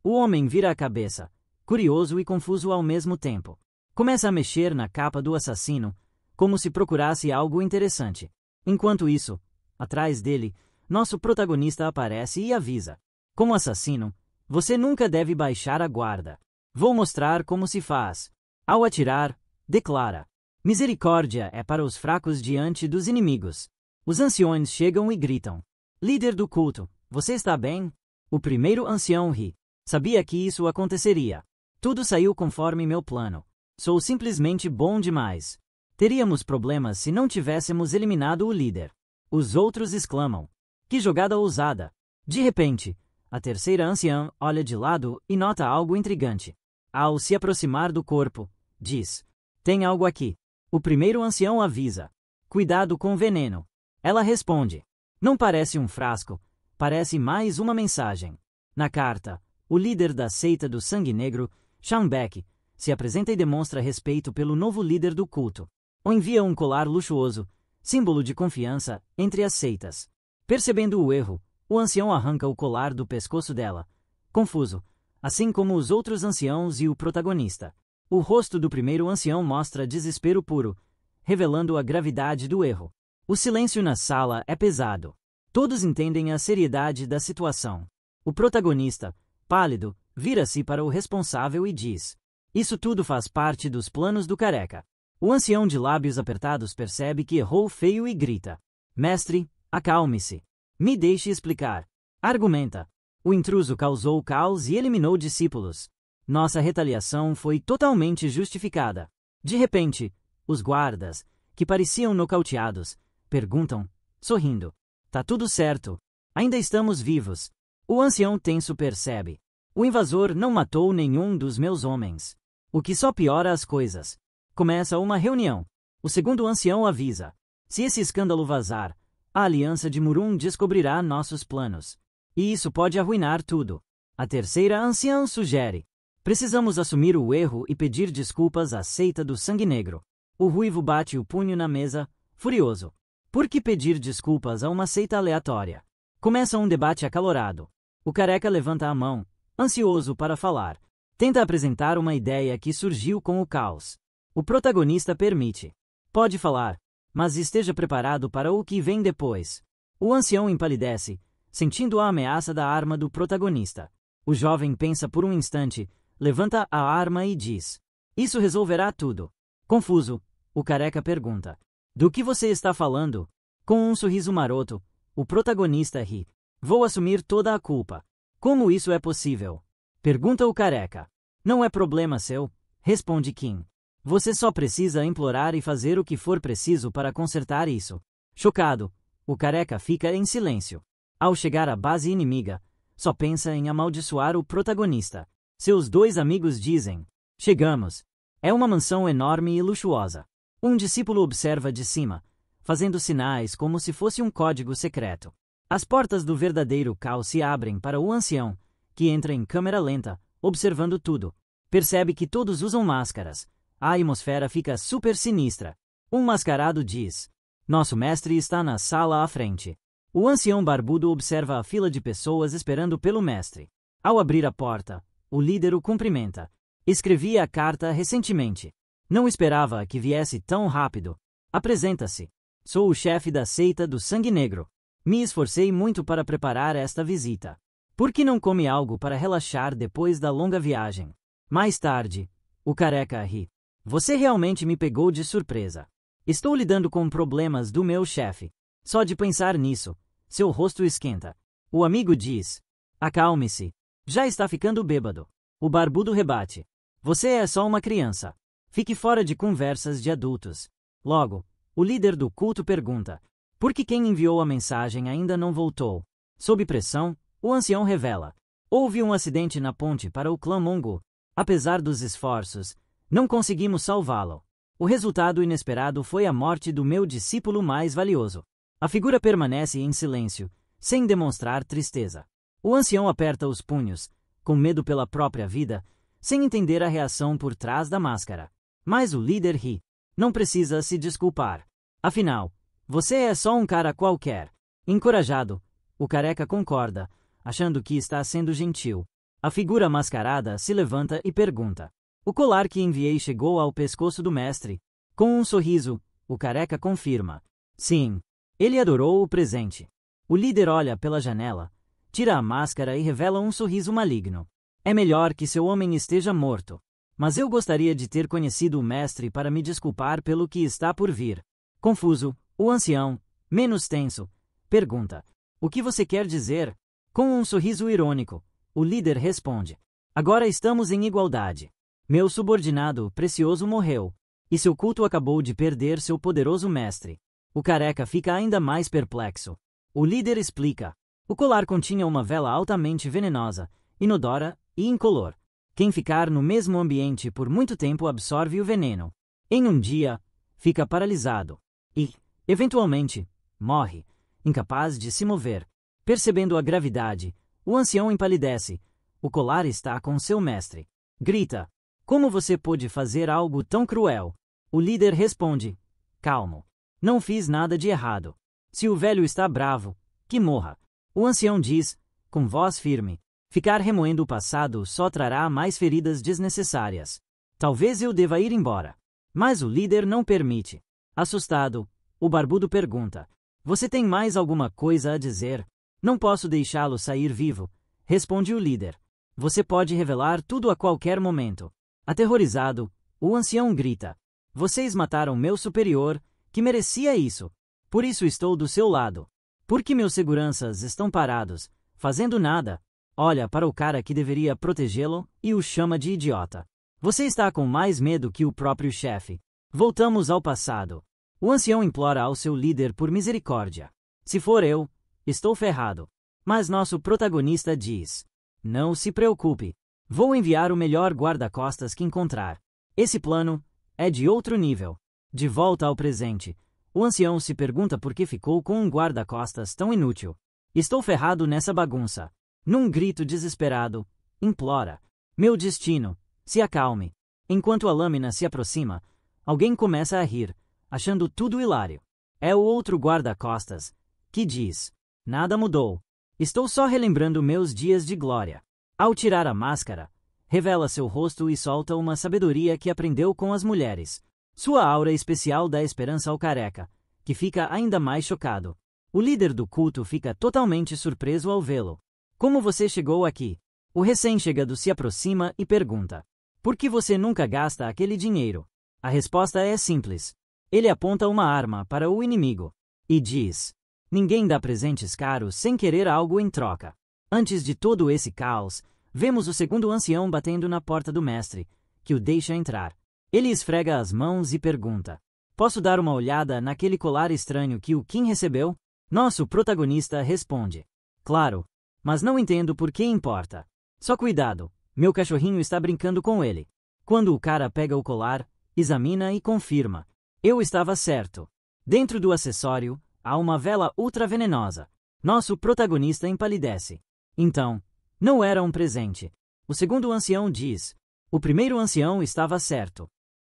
O homem vira a cabeça, curioso e confuso ao mesmo tempo. Começa a mexer na capa do assassino, como se procurasse algo interessante. Enquanto isso, atrás dele, nosso protagonista aparece e avisa: como assassino, você nunca deve baixar a guarda. Vou mostrar como se faz. Ao atirar, declara: misericórdia é para os fracos diante dos inimigos. Os anciões chegam e gritam: líder do culto, você está bem? O primeiro ancião ri. Sabia que isso aconteceria. Tudo saiu conforme meu plano. Sou simplesmente bom demais. Teríamos problemas se não tivéssemos eliminado o líder. Os outros exclamam: que jogada ousada! De repente, a terceira anciã olha de lado e nota algo intrigante. Ao se aproximar do corpo, diz: tem algo aqui. O primeiro ancião avisa: cuidado com veneno. Ela responde: não parece um frasco, parece mais uma mensagem. Na carta, o líder da seita do sangue negro, Shambek, se apresenta e demonstra respeito pelo novo líder do culto. Ou envia um colar luxuoso, símbolo de confiança entre as seitas. Percebendo o erro, o ancião arranca o colar do pescoço dela, confuso, assim como os outros anciãos e o protagonista. O rosto do primeiro ancião mostra desespero puro, revelando a gravidade do erro. O silêncio na sala é pesado. Todos entendem a seriedade da situação. O protagonista, pálido, vira-se para o responsável e diz: isso tudo faz parte dos planos do careca. O ancião de lábios apertados percebe que errou feio e grita: mestre, acalme-se. Me deixe explicar. Argumenta. O intruso causou caos e eliminou discípulos. Nossa retaliação foi totalmente justificada. De repente, os guardas, que pareciam nocauteados, perguntam, sorrindo: tá tudo certo. Ainda estamos vivos. O ancião tenso percebe: o invasor não matou nenhum dos meus homens. O que só piora as coisas. Começa uma reunião. O segundo ancião avisa: se esse escândalo vazar, a aliança de Murum descobrirá nossos planos. E isso pode arruinar tudo. A terceira anciã sugere: precisamos assumir o erro e pedir desculpas à seita do Sangue Negro. O ruivo bate o punho na mesa, furioso. Por que pedir desculpas a uma seita aleatória? Começa um debate acalorado. O careca levanta a mão, ansioso para falar. Tenta apresentar uma ideia que surgiu com o caos. O protagonista permite. Pode falar, mas esteja preparado para o que vem depois. O ancião empalidece, sentindo a ameaça da arma do protagonista. O jovem pensa por um instante, levanta a arma e diz: isso resolverá tudo. Confuso, o careca pergunta: do que você está falando? Com um sorriso maroto, o protagonista ri. Vou assumir toda a culpa. Como isso é possível? Pergunta o careca. Não é problema seu, responde Kim. Você só precisa implorar e fazer o que for preciso para consertar isso. Chocado, o careca fica em silêncio. Ao chegar à base inimiga, só pensa em amaldiçoar o protagonista. Seus dois amigos dizem: chegamos. É uma mansão enorme e luxuosa. Um discípulo observa de cima, fazendo sinais como se fosse um código secreto. As portas do verdadeiro caos se abrem para o ancião, que entra em câmera lenta, observando tudo. Percebe que todos usam máscaras. A atmosfera fica super sinistra. Um mascarado diz: nosso mestre está na sala à frente. O ancião barbudo observa a fila de pessoas esperando pelo mestre. Ao abrir a porta, o líder o cumprimenta. Escrevi a carta recentemente. Não esperava que viesse tão rápido. Apresenta-se. Sou o chefe da seita do Sangue Negro. Me esforcei muito para preparar esta visita. Por que não come algo para relaxar depois da longa viagem? Mais tarde, o careca ri. Você realmente me pegou de surpresa. Estou lidando com problemas do meu chefe. Só de pensar nisso, seu rosto esquenta. O amigo diz: acalme-se. Já está ficando bêbado. O barbudo rebate: você é só uma criança. Fique fora de conversas de adultos. Logo, o líder do culto pergunta: por que quem enviou a mensagem ainda não voltou? Sob pressão, o ancião revela: houve um acidente na ponte para o clã Mongo. Apesar dos esforços, não conseguimos salvá-lo. O resultado inesperado foi a morte do meu discípulo mais valioso. A figura permanece em silêncio, sem demonstrar tristeza. O ancião aperta os punhos, com medo pela própria vida, sem entender a reação por trás da máscara. Mas o líder ri. Não precisa se desculpar. Afinal, você é só um cara qualquer. Encorajado, o careca concorda, achando que está sendo gentil. A figura mascarada se levanta e pergunta: o colar que enviei chegou ao pescoço do mestre? Com um sorriso, o careca confirma: sim. Ele adorou o presente. O líder olha pela janela, tira a máscara e revela um sorriso maligno. É melhor que seu homem esteja morto. Mas eu gostaria de ter conhecido o mestre para me desculpar pelo que está por vir. Confuso, o ancião, menos tenso, pergunta: o que você quer dizer? Com um sorriso irônico, o líder responde: agora estamos em igualdade. Meu subordinado precioso morreu, e seu culto acabou de perder seu poderoso mestre. O careca fica ainda mais perplexo. O líder explica: o colar continha uma vela altamente venenosa, inodora e incolor. Quem ficar no mesmo ambiente por muito tempo absorve o veneno. Em um dia, fica paralisado. E, eventualmente, morre, incapaz de se mover. Percebendo a gravidade, o ancião empalidece. O colar está com seu mestre. Grita: como você pôde fazer algo tão cruel? O líder responde: calmo. Não fiz nada de errado. Se o velho está bravo, que morra. O ancião diz, com voz firme: ficar remoendo o passado só trará mais feridas desnecessárias. Talvez eu deva ir embora. Mas o líder não permite. Assustado, o barbudo pergunta: você tem mais alguma coisa a dizer? Não posso deixá-lo sair vivo, responde o líder. Você pode revelar tudo a qualquer momento. Aterrorizado, o ancião grita: vocês mataram meu superior, que merecia isso. Por isso estou do seu lado. Porque meus seguranças estão parados, fazendo nada. Olha para o cara que deveria protegê-lo e o chama de idiota. Você está com mais medo que o próprio chefe. Voltamos ao passado. O ancião implora ao seu líder por misericórdia. Se for eu, estou ferrado. Mas nosso protagonista diz: não se preocupe. Vou enviar o melhor guarda-costas que encontrar. Esse plano é de outro nível. De volta ao presente, o ancião se pergunta por que ficou com um guarda-costas tão inútil. Estou ferrado nessa bagunça. Num grito desesperado, implora: meu destino, se acalme. Enquanto a lâmina se aproxima, alguém começa a rir, achando tudo hilário. É o outro guarda-costas, que diz: nada mudou. Estou só relembrando meus dias de glória. Ao tirar a máscara, revela seu rosto e solta uma sabedoria que aprendeu com as mulheres. Sua aura especial dá esperança ao careca, que fica ainda mais chocado. O líder do culto fica totalmente surpreso ao vê-lo. Como você chegou aqui? O recém-chegado se aproxima e pergunta: por que você nunca gasta aquele dinheiro? A resposta é simples. Ele aponta uma arma para o inimigo e diz: ninguém dá presentes caros sem querer algo em troca. Antes de todo esse caos, vemos o segundo ancião batendo na porta do mestre, que o deixa entrar. Ele esfrega as mãos e pergunta: posso dar uma olhada naquele colar estranho que o Kim recebeu? Nosso protagonista responde: claro, mas não entendo por que importa. Só cuidado, meu cachorrinho está brincando com ele. Quando o cara pega o colar, examina e confirma: eu estava certo. Dentro do acessório, há uma vela ultra-venenosa. Nosso protagonista empalidece. Então, não era um presente. O segundo ancião diz: o primeiro ancião estava certo.